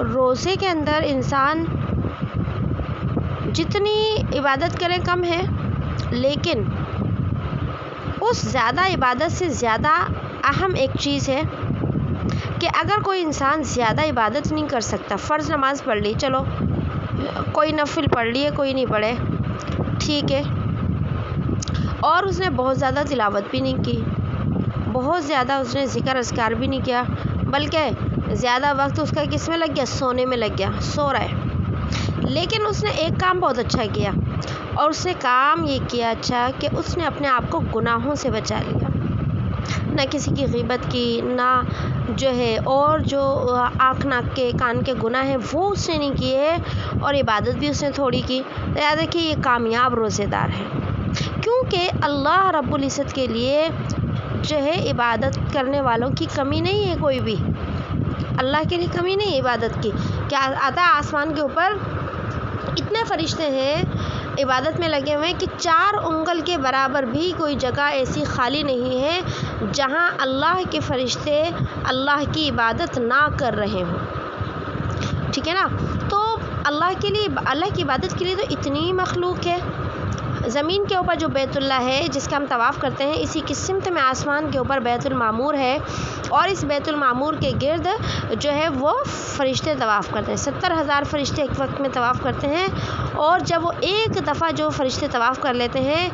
روزے کے اندر انسان جتنی عبادت کرے کم ہے، لیکن اس زیادہ عبادت سے زیادہ اہم ایک چیز ہے کہ اگر کوئی انسان زیادہ عبادت نہیں کر سکتا، فرض نماز پڑھ لی، چلو کوئی نفل پڑھ لیے کوئی نہیں پڑھے، ٹھیک ہے، اور اس نے بہت زیادہ تلاوت بھی نہیں کی، بہت زیادہ اس نے ذکر اذکار بھی نہیں کیا، بلکہ زیادہ وقت اس کا کس میں لگ گیا؟ سونے میں لگ گیا، سو رہا ہے. لیکن اس نے ایک کام بہت اچھا کیا، اور اس نے کام یہ کیا اچھا کہ اس نے اپنے آپ کو گناہوں سے بچا لیا، نہ کسی کی غیبت کی، نہ جو ہے اور جو آنکھ ناک کے کان کے گناہ ہیں وہ اس نے نہیں کیے، اور عبادت بھی اس نے تھوڑی کی. یاد رکھیے یہ کامیاب روزے دار ہے، کیونکہ اللہ رب العزت کے لیے جو ہے عبادت کرنے والوں کی کمی نہیں ہے. کوئی بھی اللہ کے لیے کمی نہیں ہے عبادت کی. کیا آتا ہے آسمان کے اوپر اتنے فرشتے ہیں عبادت میں لگے ہوئے ہیں کہ 4 انگل کے برابر بھی کوئی جگہ ایسی خالی نہیں ہے جہاں اللہ کے فرشتے اللہ کی عبادت نہ کر رہے ہوں. ٹھیک ہے نا؟ تو اللہ کی عبادت کے لیے تو اتنی مخلوق ہے. زمین کے اوپر جو بیت اللہ ہے جس کا ہم طواف کرتے ہیں، اسی کی سمت میں آسمان کے اوپر بیت المعمور ہے، اور اس بیت المعمور کے گرد جو ہے وہ فرشتے طواف کرتے ہیں. 70,000 فرشتے ایک وقت میں طواف کرتے ہیں، اور جب وہ ایک دفعہ جو فرشتے طواف کر لیتے ہیں،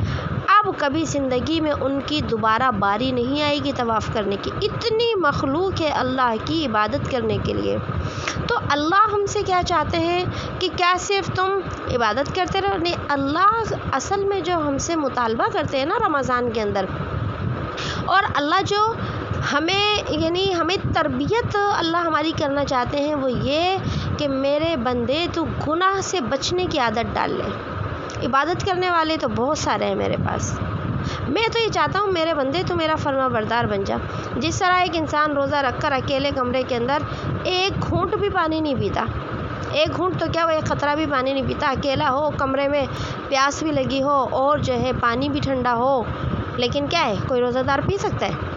اب کبھی زندگی میں ان کی دوبارہ باری نہیں آئے گی طواف کرنے کی. اتنی مخلوق ہے اللہ کی عبادت کرنے کے لیے. تو اللہ ہم سے کیا چاہتے ہیں کہ کیا صرف تم عبادت کرتے رہو؟ نہیں، اللہ اصل میں جو ہم سے مطالبہ کرتے ہیں نا رمضان کے اندر، اور اللہ جو ہمیں تربیت اللہ ہماری کرنا چاہتے ہیں، وہ یہ کہ میرے بندے تو گناہ سے بچنے کی عادت ڈال لے. عبادت کرنے والے تو بہت سارے ہیں میرے پاس، میں تو یہ چاہتا ہوں میرے بندے تو میرا فرما بردار بن جا۔ جس طرح ایک انسان روزہ رکھ کر اکیلے کمرے کے اندر ایک گھونٹ بھی پانی نہیں پیتا، ایک گھونٹ تو کیا وہ ایک قطرہ بھی پانی نہیں پیتا، اکیلا ہو کمرے میں، پیاس بھی لگی ہو اور جو ہے پانی بھی ٹھنڈا ہو، لیکن کیا ہے کوئی روزہ دار پی سکتا ہے؟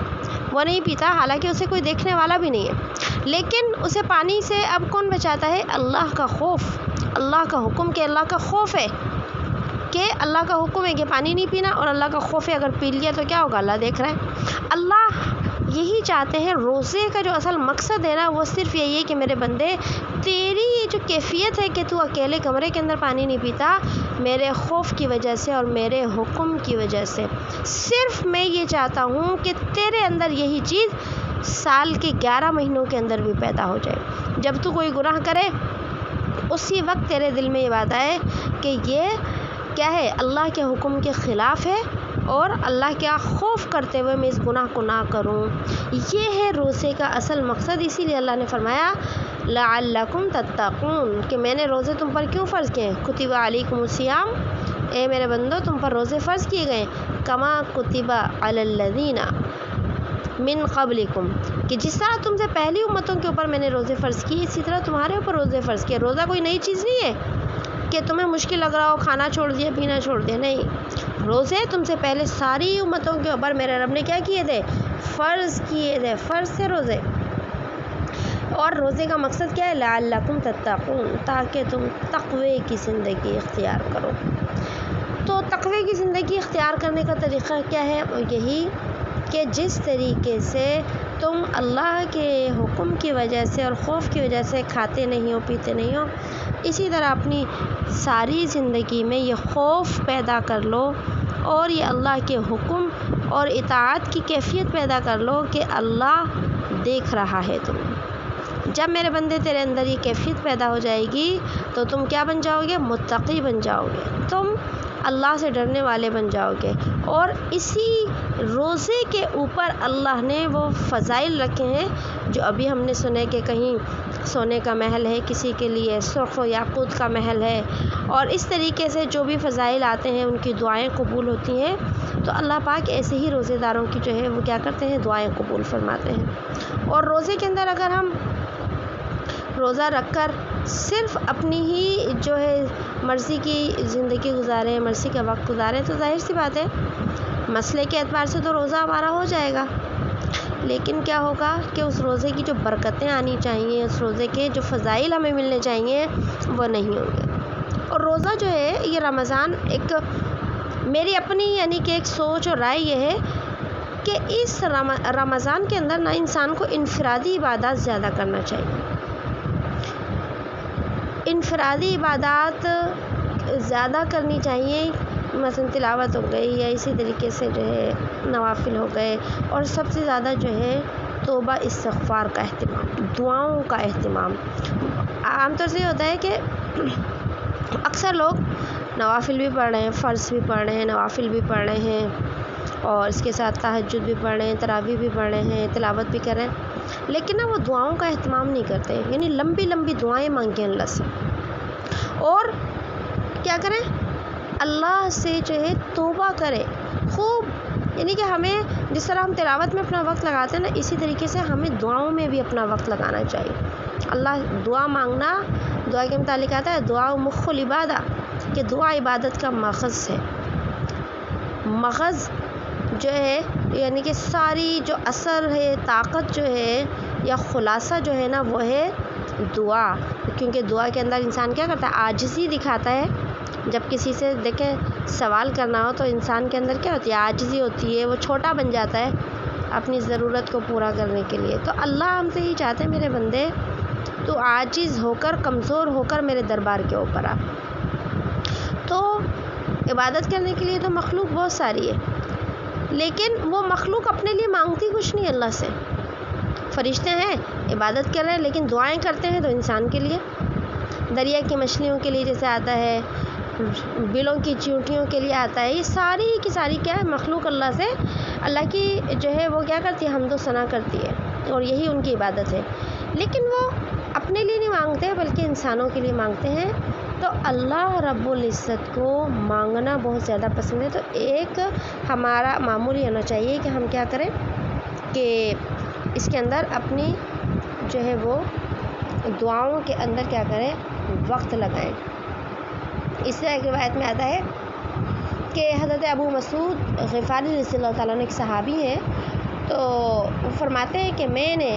وہ نہیں پیتا، حالانکہ اسے کوئی دیکھنے والا بھی نہیں ہے، لیکن اسے پانی سے اب کون بچاتا ہے؟ اللہ کا خوف، اللہ کا حکم، کہ اللہ کا خوف ہے، کہ اللہ کا حکم ہے کہ پانی نہیں پینا، اور اللہ کا خوف ہے اگر پی لیا تو کیا ہوگا؟ اللہ دیکھ رہا ہے۔ اللہ یہی چاہتے ہیں، روزے کا جو اصل مقصد ہے نا وہ صرف یہی ہے کہ میرے بندے تیری یہ جو کیفیت ہے کہ تو اکیلے کمرے کے اندر پانی نہیں پیتا، میرے خوف کی وجہ سے اور میرے حکم کی وجہ سے، صرف میں یہ چاہتا ہوں کہ تیرے اندر یہی چیز سال کے 11 مہینوں کے اندر بھی پیدا ہو جائے۔ جب تو کوئی گناہ کرے اسی وقت تیرے دل میں یہ بات آئے کہ یہ کیا ہے؟ اللہ کے حکم کے خلاف ہے، اور اللہ کیا خوف کرتے ہوئے میں اس گناہ کو نہ کروں۔ یہ ہے روزے کا اصل مقصد۔ اسی لیے اللہ نے فرمایا لعلکم تتقون، کہ میں نے روزے تم پر کیوں فرض کیے ہیں؟ کتب علیکم الصیام، اے میرے بندو تم پر روزے فرض کیے گئے، کما کتب علی الذین من قبلکم، کہ جس طرح تم سے پہلی امتوں کے اوپر میں نے روزے فرض کیے اسی طرح تمہارے اوپر روزے فرض کیے۔ روزہ کوئی نئی چیز نہیں ہے کہ تمہیں مشکل لگ رہا ہو، کھانا چھوڑ دیا، پینا چھوڑ دیا، نہیں، روزے تم سے پہلے ساری امتوں کے اوپر میرے رب نے کیا کیے تھے؟ فرض کیے تھے، فرض تھے روزے۔ اور روزے کا مقصد کیا ہے؟ لعلکم تتقون، تاکہ تم تقوی کی زندگی اختیار کرو۔ تو تقوی کی زندگی اختیار کرنے کا طریقہ کیا ہے؟ یہی کہ جس طریقے سے تم اللہ کے حکم کی وجہ سے اور خوف کی وجہ سے کھاتے نہیں ہو، پیتے نہیں ہو، اسی طرح اپنی ساری زندگی میں یہ خوف پیدا کر لو اور یہ اللہ کے حکم اور اطاعت کی کیفیت پیدا کر لو کہ اللہ دیکھ رہا ہے تمہیں۔ جب میرے بندے تیرے اندر یہ کیفیت پیدا ہو جائے گی تو تم کیا بن جاؤ گے؟ متقی بن جاؤ گے، تم اللہ سے ڈرنے والے بن جاؤ گے۔ اور اسی روزے کے اوپر اللہ نے وہ فضائل رکھے ہیں جو ابھی ہم نے سنے کہ کہیں سونے کا محل ہے، کسی کے لیے سرخ و یاقوت کا محل ہے، اور اس طریقے سے جو بھی فضائل آتے ہیں ان کی دعائیں قبول ہوتی ہیں۔ تو اللہ پاک ایسے ہی روزے داروں کی جو ہے وہ کیا کرتے ہیں؟ دعائیں قبول فرماتے ہیں۔ اور روزے کے اندر اگر ہم روزہ رکھ کر صرف اپنی ہی جو ہے مرضی کی زندگی گزاریں، مرضی کا وقت گزاریں، تو ظاہر سی بات ہے مسئلے کے اعتبار سے تو روزہ ہمارا ہو جائے گا، لیکن کیا ہوگا کہ اس روزے کی جو برکتیں آنی چاہیے، اس روزے کے جو فضائل ہمیں ملنے چاہیے وہ نہیں ہوں گے۔ اور روزہ جو ہے یہ رمضان، ایک میری اپنی یعنی کہ ایک سوچ اور رائے یہ ہے کہ اس رمضان کے اندر نہ انسان کو انفرادی عبادات زیادہ کرنا چاہیے، انفرادی عبادات زیادہ کرنی چاہیے، مثلا تلاوت ہو گئی یا اسی طریقے سے جو ہے نوافل ہو گئے، اور سب سے زیادہ جو ہے توبہ استغفار کا اہتمام، دعاؤں کا اہتمام۔ عام طور سے یہ ہوتا ہے کہ اکثر لوگ نوافل بھی پڑھ رہے ہیں، فرض بھی پڑھ رہے ہیں، نوافل بھی پڑھ رہے ہیں، اور اس کے ساتھ تہجد بھی پڑھ رہے ہیں، تراویح بھی پڑھ رہے ہیں، تلاوت بھی کر رہے ہیں، لیکن نا وہ دعاؤں کا اہتمام نہیں کرتے، یعنی لمبی لمبی دعائیں مانگیں اللہ سے، اور کیا کریں؟ اللہ سے جو ہے توبہ کریں خوب، یعنی کہ ہمیں جس طرح ہم تلاوت میں اپنا وقت لگاتے ہیں نا، اسی طریقے سے ہمیں دعاؤں میں بھی اپنا وقت لگانا چاہیے۔ اللہ دعا مانگنا، دعا کے متعلق آتا ہے دعا مخ العبادہ، کہ دعا عبادت کا مغز ہے، مغز جو ہے یعنی کہ ساری جو اثر ہے، طاقت جو ہے یا خلاصہ جو ہے نا وہ ہے دعا، کیونکہ دعا کے اندر انسان کیا کرتا ہے؟ عاجزی دکھاتا ہے۔ جب کسی سے دیکھیں سوال کرنا ہو تو انسان کے اندر کیا ہوتی ہے؟ عاجزی ہوتی ہے، وہ چھوٹا بن جاتا ہے اپنی ضرورت کو پورا کرنے کے لیے۔ تو اللہ ہم سے ہی چاہتے ہیں میرے بندے تو عاجز ہو کر، کمزور ہو کر میرے دربار کے اوپر آ۔ تو عبادت کرنے کے لیے تو مخلوق بہت ساری ہے، لیکن وہ مخلوق اپنے لیے مانگتی کچھ نہیں اللہ سے۔ فرشتے ہیں عبادت کر رہے ہیں لیکن دعائیں کرتے ہیں تو انسان کے لیے، دریا کی مچھلیوں کے لیے جیسے آتا ہے، بلوں کی چیونٹیوں کے لیے آتا ہے، یہ ساری کی ساری کیا ہے؟ مخلوق اللہ سے، اللہ کی جو ہے وہ کیا کرتی ہے؟ حمد و ثنا کرتی ہے، اور یہی ان کی عبادت ہے، لیکن وہ اپنے لیے نہیں مانگتے بلکہ انسانوں کے لیے مانگتے ہیں تو اللہ رب العزت کو مانگنا بہت زیادہ پسند ہے. تو ایک ہمارا معمول یہ ہونا چاہیے کہ ہم کیا کریں کہ اس کے اندر اپنی جو ہے وہ دعاؤں کے اندر کیا کریں، وقت لگائیں. اس سے ایک روایت میں آتا ہے کہ حضرت ابو مسعود غفاری رضی اللہ تعالیٰ عنہ ایک صحابی ہیں، تو وہ فرماتے ہیں کہ میں نے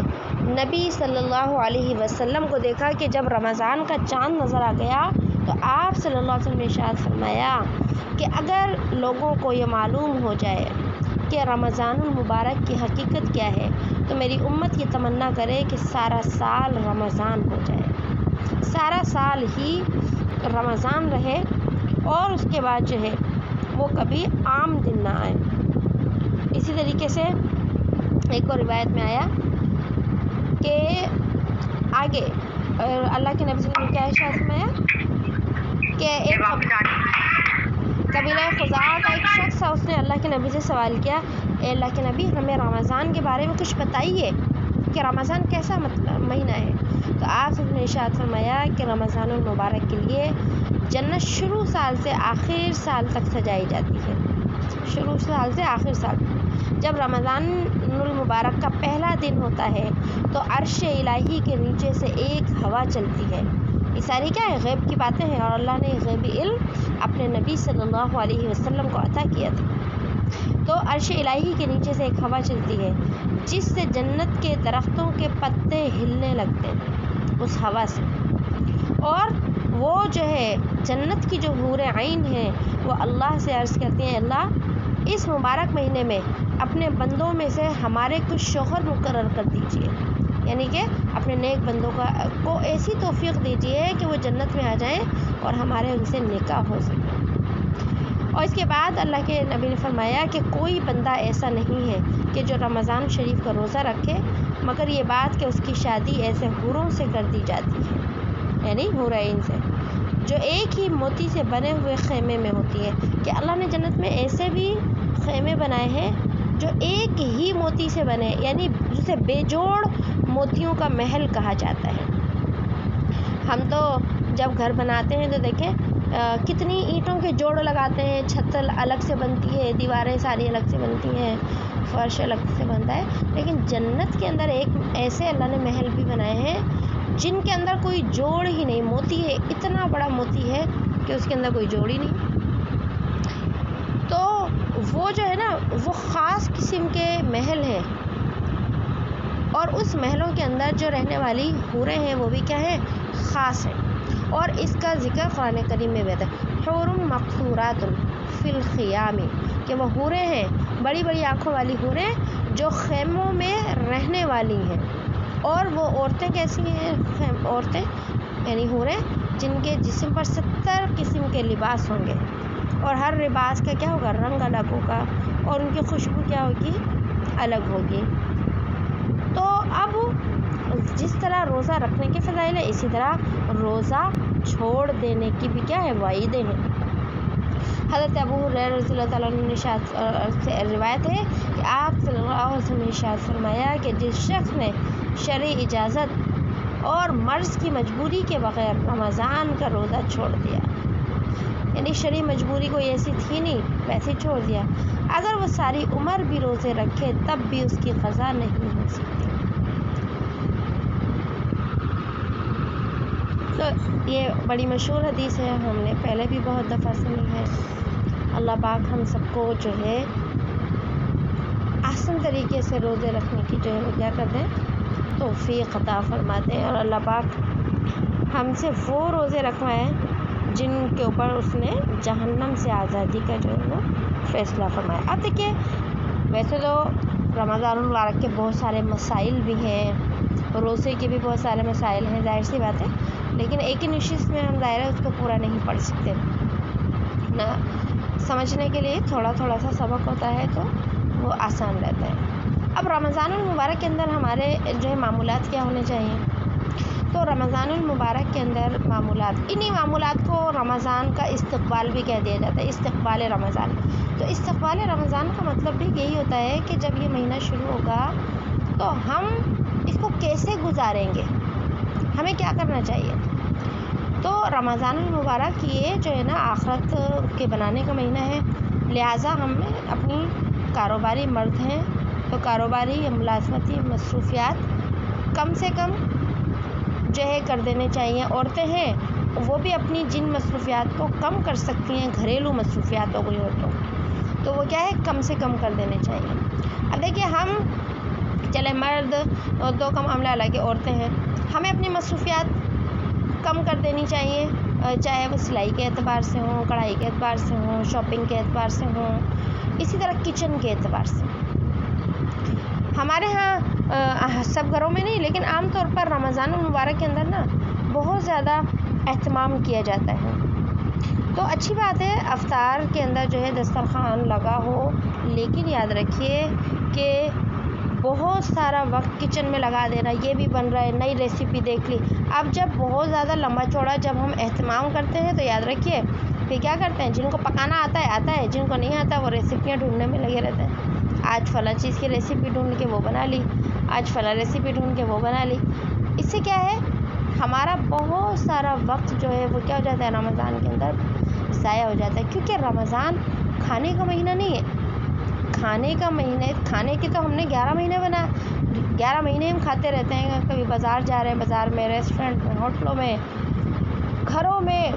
نبی صلی اللہ علیہ وسلم کو دیکھا کہ جب رمضان کا چاند نظر آ گیا تو آپ صلی اللہ علیہ وسلم نے ارشاد فرمایا کہ اگر لوگوں کو یہ معلوم ہو جائے کہ رمضان المبارک کی حقیقت کیا ہے تو میری امت یہ تمنا کرے کہ سارا سال رمضان ہو جائے، سارا سال ہی رمضان رہے اور اس کے بعد جو ہے وہ کبھی عام دن نہ آئے. اسی طریقے سے ایک اور روایت میں آیا کہ آگے اللہ کے نبی صلی اللہ علیہ وسلم نے کیا ارشاد فرمایا کہ ایک قبیلہ خزاعہ کا ایک شخص تھا، اس نے اللہ کے نبی سے سوال کیا، اے اللہ کے نبی ہمیں رمضان کے بارے میں کچھ بتائیے کہ رمضان کیسا مہینہ ہے. تو آپ نے ارشاد فرمایا کہ رمضان المبارک کے لیے جنت شروع سال سے آخر سال تک سجائی جاتی ہے. شروع سال سے آخر سال. جب رمضان المبارک کا پہلا دن ہوتا ہے تو عرش الہی کے نیچے سے ایک ہوا چلتی ہے. یہ ساری کیا ہے، غیب کی باتیں ہیں، اور اللہ نے غیبی علم اپنے نبی صلی اللہ علیہ وسلم کو عطا کیا تھا. تو عرش الہی کے نیچے سے ایک ہوا چلتی ہے جس سے جنت کے درختوں کے پتے ہلنے لگتے ہیں اس ہوا سے. اور وہ جو ہے جنت کی جو حور عین ہیں وہ اللہ سے عرض کرتی ہیں، اللہ اس مبارک مہینے میں اپنے بندوں میں سے ہمارے کچھ شوہر مقرر کر دیجئے، یعنی کہ اپنے نیک بندوں کو ایسی توفیق دیجئے کہ وہ جنت میں آ جائیں اور ہمارے ان سے نکاح ہو سکے. اور اس کے بعد اللہ کے نبی نے فرمایا کہ کوئی بندہ ایسا نہیں ہے کہ جو رمضان شریف کا روزہ رکھے مگر یہ بات کہ اس کی شادی ایسے حوروں سے کر دی جاتی ہے، یعنی حور عین سے، جو ایک ہی موتی سے بنے ہوئے خیمے میں ہوتی ہے. کہ اللہ نے جنت میں ایسے بھی خیمے بنائے ہیں جو ایک ہی موتی سے بنے، یعنی جسے بے جوڑ موتیوں کا محل کہا جاتا ہے. ہم تو جب گھر بناتے ہیں تو دیکھیں کتنی اینٹوں کے جوڑ لگاتے ہیں، چھت الگ سے بنتی ہے، دیواریں ساری الگ سے بنتی ہیں، فرش الگ سے بنتا ہے. لیکن جنت کے اندر ایک ایسے اللہ نے محل بھی بنائے ہیں جن کے اندر کوئی جوڑ ہی نہیں. موتی ہے، اتنا بڑا موتی ہے کہ اس کے اندر کوئی جوڑ ہی نہیں. تو وہ جو ہے نا وہ خاص قسم کے محل ہیں، اور اس محلوں کے اندر جو رہنے والی حوریں ہیں وہ بھی کیا ہیں، خاص ہیں. اور اس کا ذکر قرآن کریم میں بھی آتا ہے، حور مقصورات فی الخیام، کہ وہ حوریں ہیں، بڑی بڑی آنکھوں والی حوریں جو خیموں میں رہنے والی ہیں. اور وہ عورتیں کیسی ہیں، عورتیں یعنی حوریں جن کے جسم پر 70 قسم کے لباس ہوں گے، اور ہر لباس کا کیا ہوگا، رنگ الگ ہوگا، اور ان کی خوشبو کیا ہوگی، الگ ہوگی. تو اب جس طرح روزہ رکھنے کے فضائل ہے اسی طرح روزہ چھوڑ دینے کی بھی کیا ہے، وعیدیں ہیں. حضرت ابو ہریرہ رضی اللہ تعالیٰ عنہ سے روایت ہے کہ آپ صلی اللہ علیہ وسلم نے ارشاد فرمایا کہ جس شخص نے شرعی اجازت اور مرض کی مجبوری کے بغیر رمضان کا روزہ چھوڑ دیا، یعنی شرعی مجبوری کوئی ایسی تھی نہیں، ویسے چھوڑ دیا، اگر وہ ساری عمر بھی روزے رکھے تب بھی اس کی قضا نہیں ہو سکتی. تو یہ بڑی مشہور حدیث ہے، ہم نے پہلے بھی بہت دفعہ سنی ہے. اللہ پاک ہم سب کو جو ہے آسان طریقے سے روزے رکھنے کی جو ہے وہ کیا کرتے ہیں، توفیق عطا فرماتے ہیں. اور اللہ پاک ہم سے وہ روزے رکھوائیں جن کے اوپر اس نے جہنم سے آزادی کا جو ہے وہ فیصلہ فرمایا. اب دیکھیے ویسے تو رمضان المبارک کے بہت سارے مسائل بھی ہیں، روزے کے بھی بہت سارے مسائل ہیں، ظاہر سی بات ہے، لیکن ایک ہی نشست میں ہم ظاہر ہے اس کو پورا نہیں پڑھ سکتے نا. سمجھنے کے لیے تھوڑا تھوڑا سا سبق ہوتا ہے تو وہ آسان رہتا ہے. اب رمضان المبارک کے اندر ہمارے جو ہے معمولات کیا ہونے چاہیے، تو رمضان المبارک کے اندر معمولات، انہی معمولات کو رمضان کا استقبال بھی کہہ دیا جاتا ہے، استقبال رمضان. تو استقبال رمضان کا مطلب بھی یہی ہوتا ہے کہ جب یہ مہینہ شروع ہوگا تو ہم اس کو کیسے گزاریں گے، ہمیں کیا کرنا چاہیے. تو رمضان المبارک یہ جو ہے نا آخرت کے بنانے کا مہینہ ہے، لہٰذا ہمیں اپنی کاروباری مرد ہیں تو کاروباری یا ملازمتی مصروفیات کم سے کم جو ہے کر دینے چاہیے. عورتیں ہیں وہ بھی اپنی جن مصروفیات کو کم کر سکتی ہیں، گھریلو مصروفیات ہو گئی عورتوں تو وہ کیا ہے کم سے کم کر دینے چاہیے. اب دیکھیے ہم چلے مرد دو کا معاملہ الگ ہے، عورتیں ہیں، ہمیں اپنی مصروفیات کم کر دینی چاہیے، چاہے وہ سلائی کے اعتبار سے ہوں، کڑھائی کے اعتبار سے ہوں، شاپنگ کے اعتبار سے ہوں، اسی طرح کچن کے اعتبار سے. ہمارے ہاں سب گھروں میں نہیں لیکن عام طور پر رمضان المبارک کے اندر نا بہت زیادہ اہتمام کیا جاتا ہے. تو اچھی بات ہے افطار کے اندر جو ہے دسترخوان لگا ہو، لیکن یاد رکھیے کہ بہت سارا وقت کچن میں لگا دینا، یہ بھی بن رہا ہے، نئی ریسیپی دیکھ لی. اب جب بہت زیادہ لمبا چوڑا جب ہم اہتمام کرتے ہیں تو یاد رکھیے پھر کیا کرتے ہیں، جن کو پکانا آتا ہے، جن کو نہیں آتا وہ ریسیپیاں ڈھونڈنے میں لگے رہتے ہیں. آج فلاں چیز کی ریسیپی ڈھونڈ کے وہ بنا لی، آج فلاں ریسیپی ڈھونڈ کے وہ بنا لی. اس سے کیا ہے ہمارا بہت سارا وقت جو ہے وہ کیا ہو جاتا ہے رمضان کے اندر ضائع ہو جاتا ہے. کیونکہ رمضان کھانے کا مہینہ نہیں ہے، کھانے کا مہینہ، کھانے کے تو ہم نے 11 مہینے بنا، 11 مہینے ہم کھاتے رہتے ہیں. کبھی بازار جا رہے ہیں، بازار میں، ریسٹورینٹ میں، ہوٹلوں میں، گھروں میں،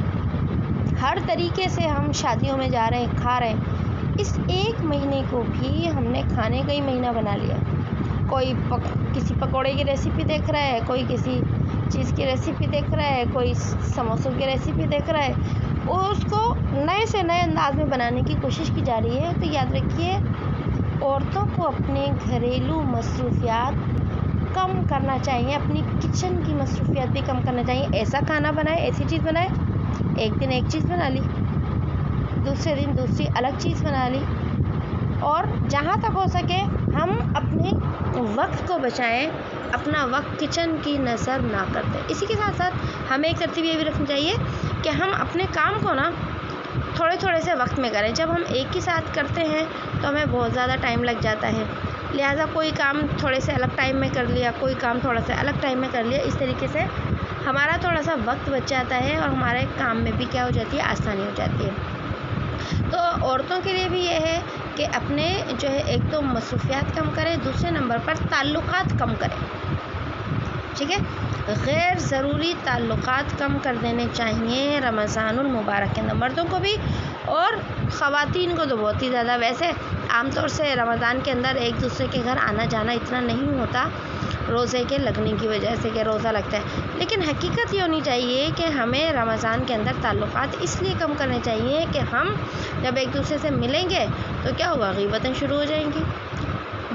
ہر طریقے سے ہم شادیوں میں جا رہے ہیں، کھا رہے ہیں. اس ایک مہینے کو بھی ہم نے کھانے کا ہی مہینہ بنا لیا. کوئی کسی پکوڑے کی ریسیپی دیکھ رہا ہے، کوئی کسی چیز کی ریسیپی دیکھ رہا ہے، کوئی سموسوں کی ریسیپی دیکھ رہا ہے، وہ اس کو نئے سے نئے انداز میں بنانے کی کوشش کی جا رہی ہے. تو یاد رکھیے عورتوں کو اپنے گھریلو مصروفیات کم کرنا چاہیے، اپنی کچن کی مصروفیات بھی کم کرنا چاہیے. ایسا کھانا بنائے، ایسی چیز بنائے، ایک دن ایک چیز بنا لی، دوسرے دن دوسری الگ چیز بنا لی. اور جہاں تک ہو سکے ہم اپنے وقت کو بچائیں، اپنا وقت کچن کی نظر نہ کر دیں. اسی کے ساتھ ساتھ ہمیں ایک ترتیب یہ بھی رکھنی چاہیے کہ ہم اپنے کام کو نا تھوڑے تھوڑے سے وقت میں کریں. جب ہم ایک ہی ساتھ کرتے ہیں تو ہمیں بہت زیادہ ٹائم لگ جاتا ہے، لہٰذا کوئی کام تھوڑے سے الگ ٹائم میں کر لیا، کوئی کام تھوڑا سا الگ ٹائم میں کر لیا. اس طریقے سے ہمارا تھوڑا سا وقت بچ جاتا ہے اور ہمارے کام میں بھی کیا ہو جاتی ہے آسانی ہو جاتی ہے. تو عورتوں کے لیے بھی یہ ہے کہ اپنے جو ہے ایک تو مصروفیات کم کریں، دوسرے نمبر پر تعلقات کم کریں. ٹھیک ہے، غیر ضروری تعلقات کم کر دینے چاہیے رمضان المبارک کے اندر، مردوں کو بھی اور خواتین کو تو بہت ہی زیادہ. ویسے عام طور سے رمضان کے اندر ایک دوسرے کے گھر آنا جانا اتنا نہیں ہوتا روزے کے لگنے کی وجہ سے کہ روزہ لگتا ہے، لیکن حقیقت یہ ہونی چاہیے کہ ہمیں رمضان کے اندر تعلقات اس لیے کم کرنے چاہیے کہ ہم جب ایک دوسرے سے ملیں گے تو کیا ہوگا، غیبتیں شروع ہو جائیں گی،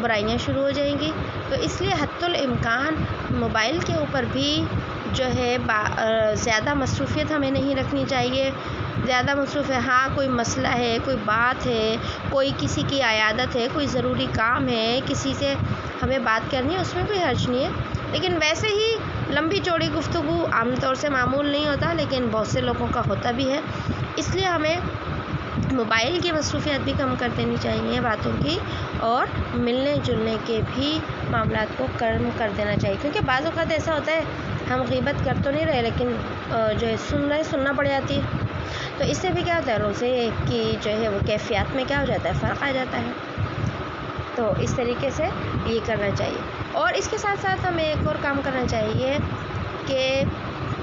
برائیاں شروع ہو جائیں گی. تو اس لیے حتی الامکان موبائل کے اوپر بھی جو ہے زیادہ مصروفیت ہمیں نہیں رکھنی چاہیے. زیادہ مصروف ہے، ہاں کوئی مسئلہ ہے، کوئی بات ہے، کوئی کسی کی عیادت ہے، کوئی ضروری کام ہے، کسی سے ہمیں بات کرنی ہے، اس میں کوئی حرج نہیں ہے. لیکن ویسے ہی لمبی چوڑی گفتگو عام طور سے معمول نہیں ہوتا، لیکن بہت سے لوگوں کا ہوتا بھی ہے. اس لیے ہمیں موبائل کی مصروفیت بھی کم کر دینی چاہیے باتوں کی، اور ملنے جلنے کے بھی معاملات کو کم کر دینا چاہیے. کیونکہ بعض اوقات ایسا ہوتا ہے ہم غیبت کر تو نہیں رہے لیکن جو ہے سننا پڑ جاتی ہے. تو اس سے بھی کیا ہوتا ہے روزے کی جو ہے وہ کیفیات میں کیا ہو جاتا ہے، فرق آ جاتا ہے. تو اس طریقے سے یہ کرنا چاہیے. اور اس کے ساتھ ساتھ ہمیں ایک اور کام کرنا چاہیے کہ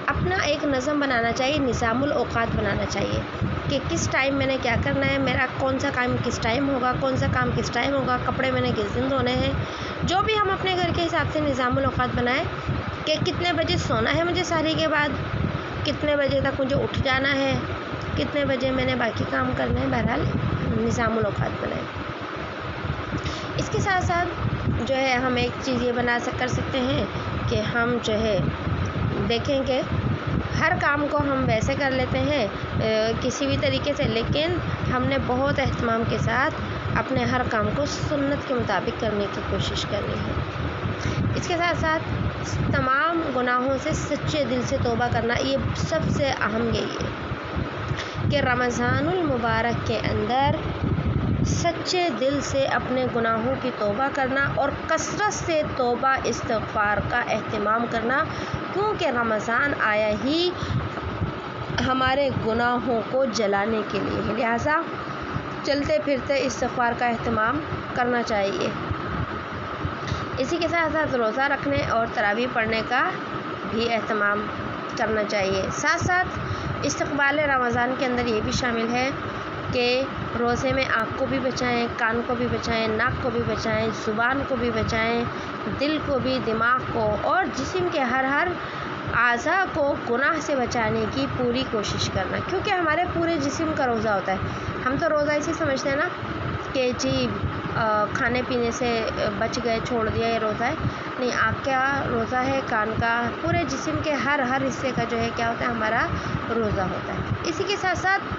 اپنا ایک نظم بنانا چاہیے، نظام الاوقات بنانا چاہیے کہ کس ٹائم میں نے کیا کرنا ہے، میرا کون سا کام کس ٹائم ہوگا، کون سا کام کس ٹائم ہوگا، کپڑے میں نے کس دن دھونے ہیں. جو بھی ہم اپنے گھر کے حساب سے نظام الاوقات بنائیں کہ کتنے بجے سونا ہے مجھے سحری کے بعد، کتنے بجے تک مجھے اٹھ جانا ہے، کتنے بجے میں نے باقی کام کرنے ہیں. بہرحال نظام الاوقات بنائیں. اس کے ساتھ ساتھ جو ہے ہم ایک چیز یہ کر سکتے ہیں کہ ہم جو ہے دیکھیں کہ ہر کام کو ہم ویسے کر لیتے ہیں کسی بھی طریقے سے، لیکن ہم نے بہت اہتمام کے ساتھ اپنے ہر کام کو سنت کے مطابق کرنے کی کوشش کرنی ہے. اس کے ساتھ ساتھ تمام گناہوں سے سچے دل سے توبہ کرنا، یہ سب سے اہم یہی ہے کہ رمضان المبارک کے اندر سچے دل سے اپنے گناہوں کی توبہ کرنا اور کثرت سے توبہ استغفار کا اہتمام کرنا. کیونکہ رمضان آیا ہی ہمارے گناہوں کو جلانے کے لیے ہے، لہٰذا چلتے پھرتے استغفار کا اہتمام کرنا چاہیے۔ اسی کے ساتھ ساتھ روزہ رکھنے اور تراویح پڑھنے کا بھی اہتمام کرنا چاہیے۔ ساتھ ساتھ استقبال رمضان کے اندر یہ بھی شامل ہے کہ روزے میں آنکھ کو بھی بچائیں، کان کو بھی بچائیں، ناک کو بھی بچائیں، زبان کو بھی بچائیں، دل کو بھی، دماغ کو اور جسم کے ہر اعضاء کو گناہ سے بچانے کی پوری کوشش کرنا، کیونکہ ہمارے پورے جسم کا روزہ ہوتا ہے۔ ہم تو روزہ ایسے سمجھتے ہیں نا کہ جی کھانے پینے سے بچ گئے، چھوڑ دیا، یہ روزہ ہے، نہیں، آنکھ کا روزہ ہے، کان کا، پورے جسم کے ہر حصے کا جو ہے کیا ہوتا ہے، ہمارا روزہ ہوتا ہے۔ اسی کے ساتھ ساتھ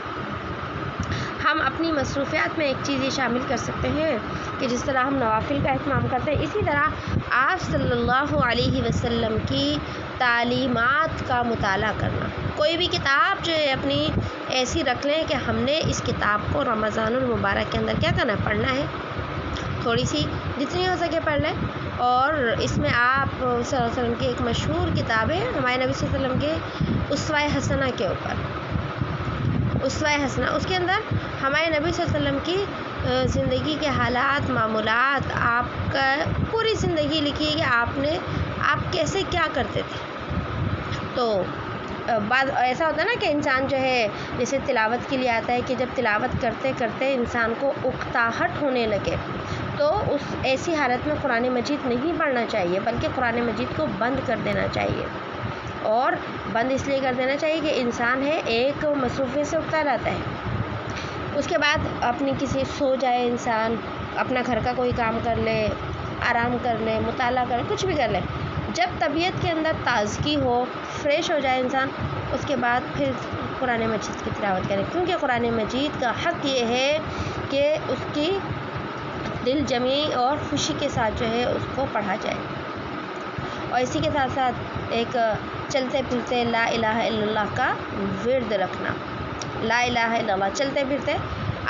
ہم اپنی مصروفیات میں ایک چیز یہ شامل کر سکتے ہیں کہ جس طرح ہم نوافل کا اہتمام کرتے ہیں، اسی طرح آپ صلی اللہ علیہ وسلم کی تعلیمات کا مطالعہ کرنا۔ کوئی بھی کتاب جو ہے اپنی ایسی رکھ لیں کہ ہم نے اس کتاب کو رمضان المبارک کے اندر کیا کرنا ہے، پڑھنا ہے، تھوڑی سی جتنی ہو سکے پڑھ لیں۔ اور اس میں آپ صلی اللہ علیہ وسلم کی ایک مشہور کتاب ہے ہمارے نبی صلی اللہ علیہ وسلم کے اسوہ حسنہ کے اوپر، اسوہ حسنہ، اس کے اندر ہمارے نبی صلی اللہ علیہ وسلم کی زندگی کے حالات، معمولات، آپ کا پوری زندگی لکھی ہے کہ آپ کیسے کیا کرتے تھے۔ تو بعض ایسا ہوتا ہے نا کہ انسان جو ہے جیسے تلاوت کے لیے آتا ہے کہ جب تلاوت کرتے کرتے انسان کو اکتاہٹ ہونے لگے تو اس ایسی حالت میں قرآن مجید نہیں پڑھنا چاہیے، بلکہ قرآن مجید کو بند کر دینا چاہیے۔ اور بند اس لیے کر دینا چاہیے کہ انسان ہے ایک مصروفیت سے اکتا رہتا ہے، اس کے بعد اپنی کسی سو جائے، انسان اپنا گھر کا کوئی کام کر لے، آرام کر لے، مطالعہ کر لے، کچھ بھی کر لے، جب طبیعت کے اندر تازگی ہو، فریش ہو جائے انسان، اس کے بعد پھر قرآن مجید کی تلاوت کرے، کیونکہ قرآن مجید کا حق یہ ہے کہ اس کی دل جمی اور خوشی کے ساتھ جو ہے اس کو پڑھا جائے۔ اور اسی کے ساتھ ساتھ ایک چلتے پھرتے لا الہ الا اللہ کا ورد رکھنا، لا الہ الا اللہ چلتے پھرتے۔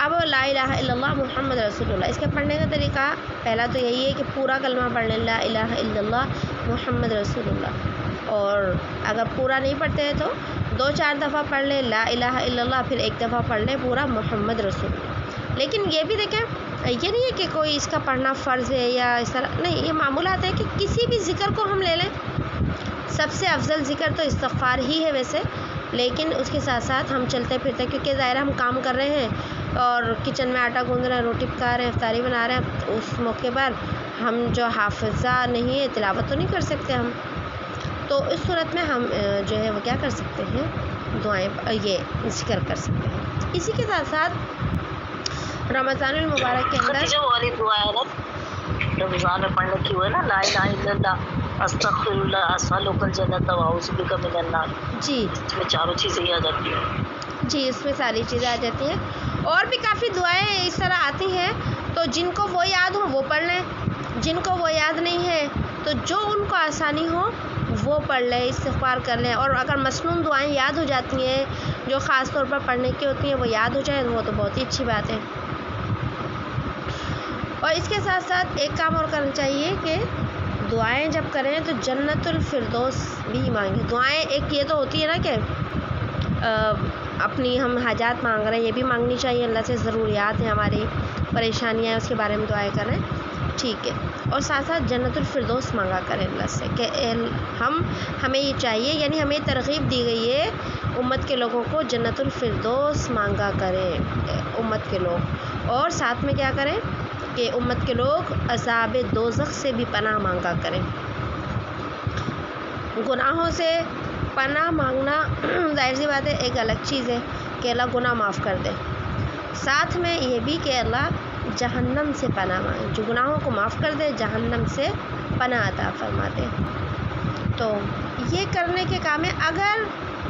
اب لا الہ الا اللہ محمد رسول اللہ، اس کے پڑھنے کا طریقہ پہلا تو یہی ہے کہ پورا کلمہ پڑھ لیں، لا الہ الا اللہ محمد رسول اللہ، اور اگر پورا نہیں پڑھتے ہیں تو 2-4 دفعہ پڑھ لیں لا الہ الا اللہ، پھر 1 دفعہ پڑھ لیں پورا محمد رسول اللہ۔ لیکن یہ بھی دیکھیں، یہ نہیں ہے کہ کوئی اس کا پڑھنا فرض ہے یا اس طرح نہیں، یہ معمولات ہے کہ کسی بھی ذکر کو ہم لے لیں، سب سے افضل ذکر تو استغفار ہی ہے ویسے، لیکن اس کے ساتھ ساتھ ہم چلتے پھرتے، کیونکہ ظاہر ہم کام کر رہے ہیں اور کچن میں آٹا گوندھ رہے ہیں، روٹی پکا رہے ہیں، افطاری بنا رہے ہیں، اس موقع پر ہم جو حافظہ نہیں ہے، تلاوت تو نہیں کر سکتے ہم، تو اس صورت میں ہم جو ہے وہ کیا کر سکتے ہیں، دعائیں یہ ذکر کر سکتے ہیں۔ اسی کے ساتھ ساتھ رمضان المبارک کے اندر جو والی دعا ہے نا رمضان میں پڑھنے کی، وہ ہے نا لا الہ الا اللہ استغفر اللہ اسألک الجنۃ واعوذ بک من النار، جی اس میں چاروں چیزیں ہی آ جاتی ہیں۔ جی، اس میں ساری چیزیں آ جاتی ہیں، اور بھی کافی دعائیں اس طرح آتی ہیں، تو جن کو وہ یاد ہوں وہ پڑھ لیں، جن کو وہ یاد نہیں ہے تو جو ان کو آسانی ہو وہ پڑھ لیں، استغفار کر لیں، اور اگر مسنون دعائیں یاد ہو جاتی ہیں جو خاص طور پر پڑھنے کی ہوتی ہیں وہ یاد ہو جائیں وہ تو بہت ہی اچھی بات ہے۔ اور اس کے ساتھ ساتھ ایک کام اور کرنا چاہیے کہ دعائیں جب کریں تو جنت الفردوس بھی مانگیں۔ دعائیں ایک یہ تو ہوتی ہے نا کہ اپنی ہم حاجات مانگ رہے ہیں، یہ بھی مانگنی چاہیے، اللہ سے ضروریات ہیں ہماری، پریشانیاں ہیں، اس کے بارے میں دعائیں کریں، ٹھیک ہے، اور ساتھ ساتھ جنت الفردوس مانگا کریں اللہ سے کہ ہمیں یہ چاہیے، یعنی ہمیں ترغیب دی گئی ہے امت کے لوگوں کو جنت الفردوس مانگا کریں امت کے لوگ، اور ساتھ میں کیا کریں کہ امت کے لوگ عذاب دوزخ سے بھی پناہ مانگا کریں۔ گناہوں سے پناہ مانگنا ظاہر سی بات ہے ایک الگ چیز ہے کہ اللہ گناہ معاف کر دے، ساتھ میں یہ بھی کہ اللہ جہنم سے پناہ مانگے، جو گناہوں کو معاف کر دے، جہنم سے پناہ عطا فرما دے۔ تو یہ کرنے کے کام ہے، اگر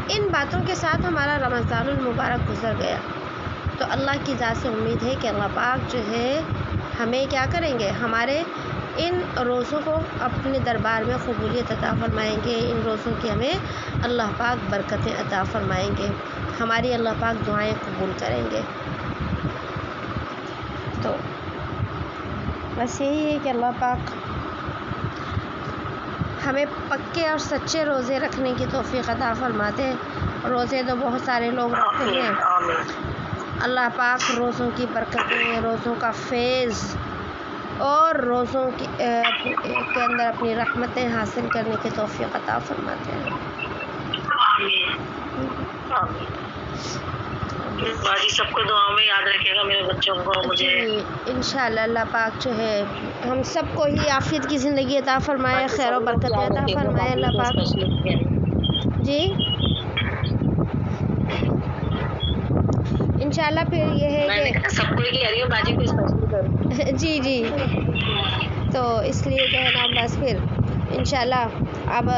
ان باتوں کے ساتھ ہمارا رمضان المبارک گزر گیا تو اللہ کی ذات سے امید ہے کہ اللہ پاک جو ہے ہمیں کیا کریں گے، ہمارے ان روزوں کو اپنے دربار میں قبولیت عطا فرمائیں گے، ان روزوں کی ہمیں اللہ پاک برکتیں عطا فرمائیں گے، ہماری اللہ پاک دعائیں قبول کریں گے۔ تو بس یہی ہے کہ اللہ پاک ہمیں پکے اور سچے روزے رکھنے کی توفیق عطا فرماتے. روزے تو بہت سارے لوگ رکھتے آمین ہیں. آمین. اللہ پاک روزوں کی برکتیں، روزوں کا فیض اور روزوں کے اندر اپنی رحمتیں حاصل کرنے کی توفیق عطا فرماتے ہیں. آمین آمین. باجی سب کو دعاؤں میں یاد رکھے گا، میرے بچوں کو، مجھے. جی انشاءاللہ اللہ پاک جو ہے ہم سب کو ہی عافیت کی زندگی عطا فرمائے، خیر و برکت عطا فرمائے اللہ پاک. جی انشاءاللہ پھر یہ ہے میں نے کہا سب کو ہی کہہ رہی ہوں، باجی کو اسپیشلی کروں. کہ جی جی تو اس لیے جو ہے نا بس پھر انشاءاللہ اب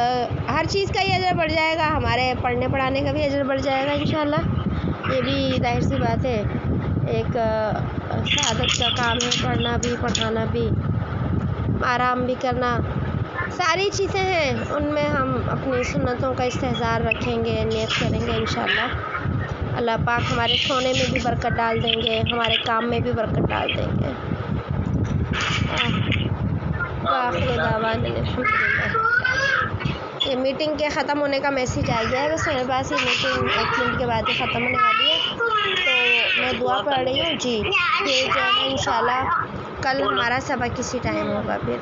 ہر چیز کا ہی اجر بڑھ جائے گا، ہمارے پڑھنے پڑھانے کا بھی اجر بڑھ جائے گا انشاءاللہ. یہ بھی ظاہر سی بات ہے، ایک سعادت کا کام ہے، پڑھنا بھی پڑھانا بھی، آرام بھی کرنا، ساری چیزیں ہیں. ان میں ہم اپنی سنتوں کا استحضار رکھیں گے، نیت کریں گے انشاءاللہ. اللہ پاک ہمارے سونے میں بھی برکت ڈال دیں گے، ہمارے کام میں بھی برکت ڈال دیں گے. وآخر دعوانا الحمدللہ. یہ میٹنگ کے ختم ہونے کا میسیج آ گیا ہے، بس میرے پاس یہ میٹنگ 1 منٹ کے بعد ہی ختم ہونے والی ہے، تو میں دعا پڑھ رہی ہوں. جی پھر جو ہے نا انشاءاللہ کل ہمارا سبق کسی ٹائم ہوگا. پھر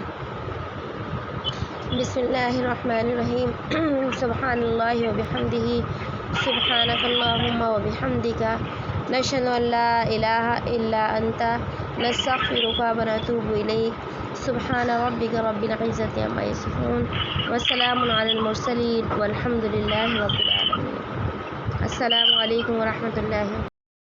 بسم اللہ الرحمن الرحیم. سبحان اللہ وبحمدہ، سبحانک اللہم وبحمدک، نشہد ان لا الہ الا انت، نستغفرک ونتوب الیک. سبحان ربک رب العزۃ عما یصفون، وسلام علی المرسلین، والحمد للہ رب العالمین. السلام علیکم ورحمۃ اللہ.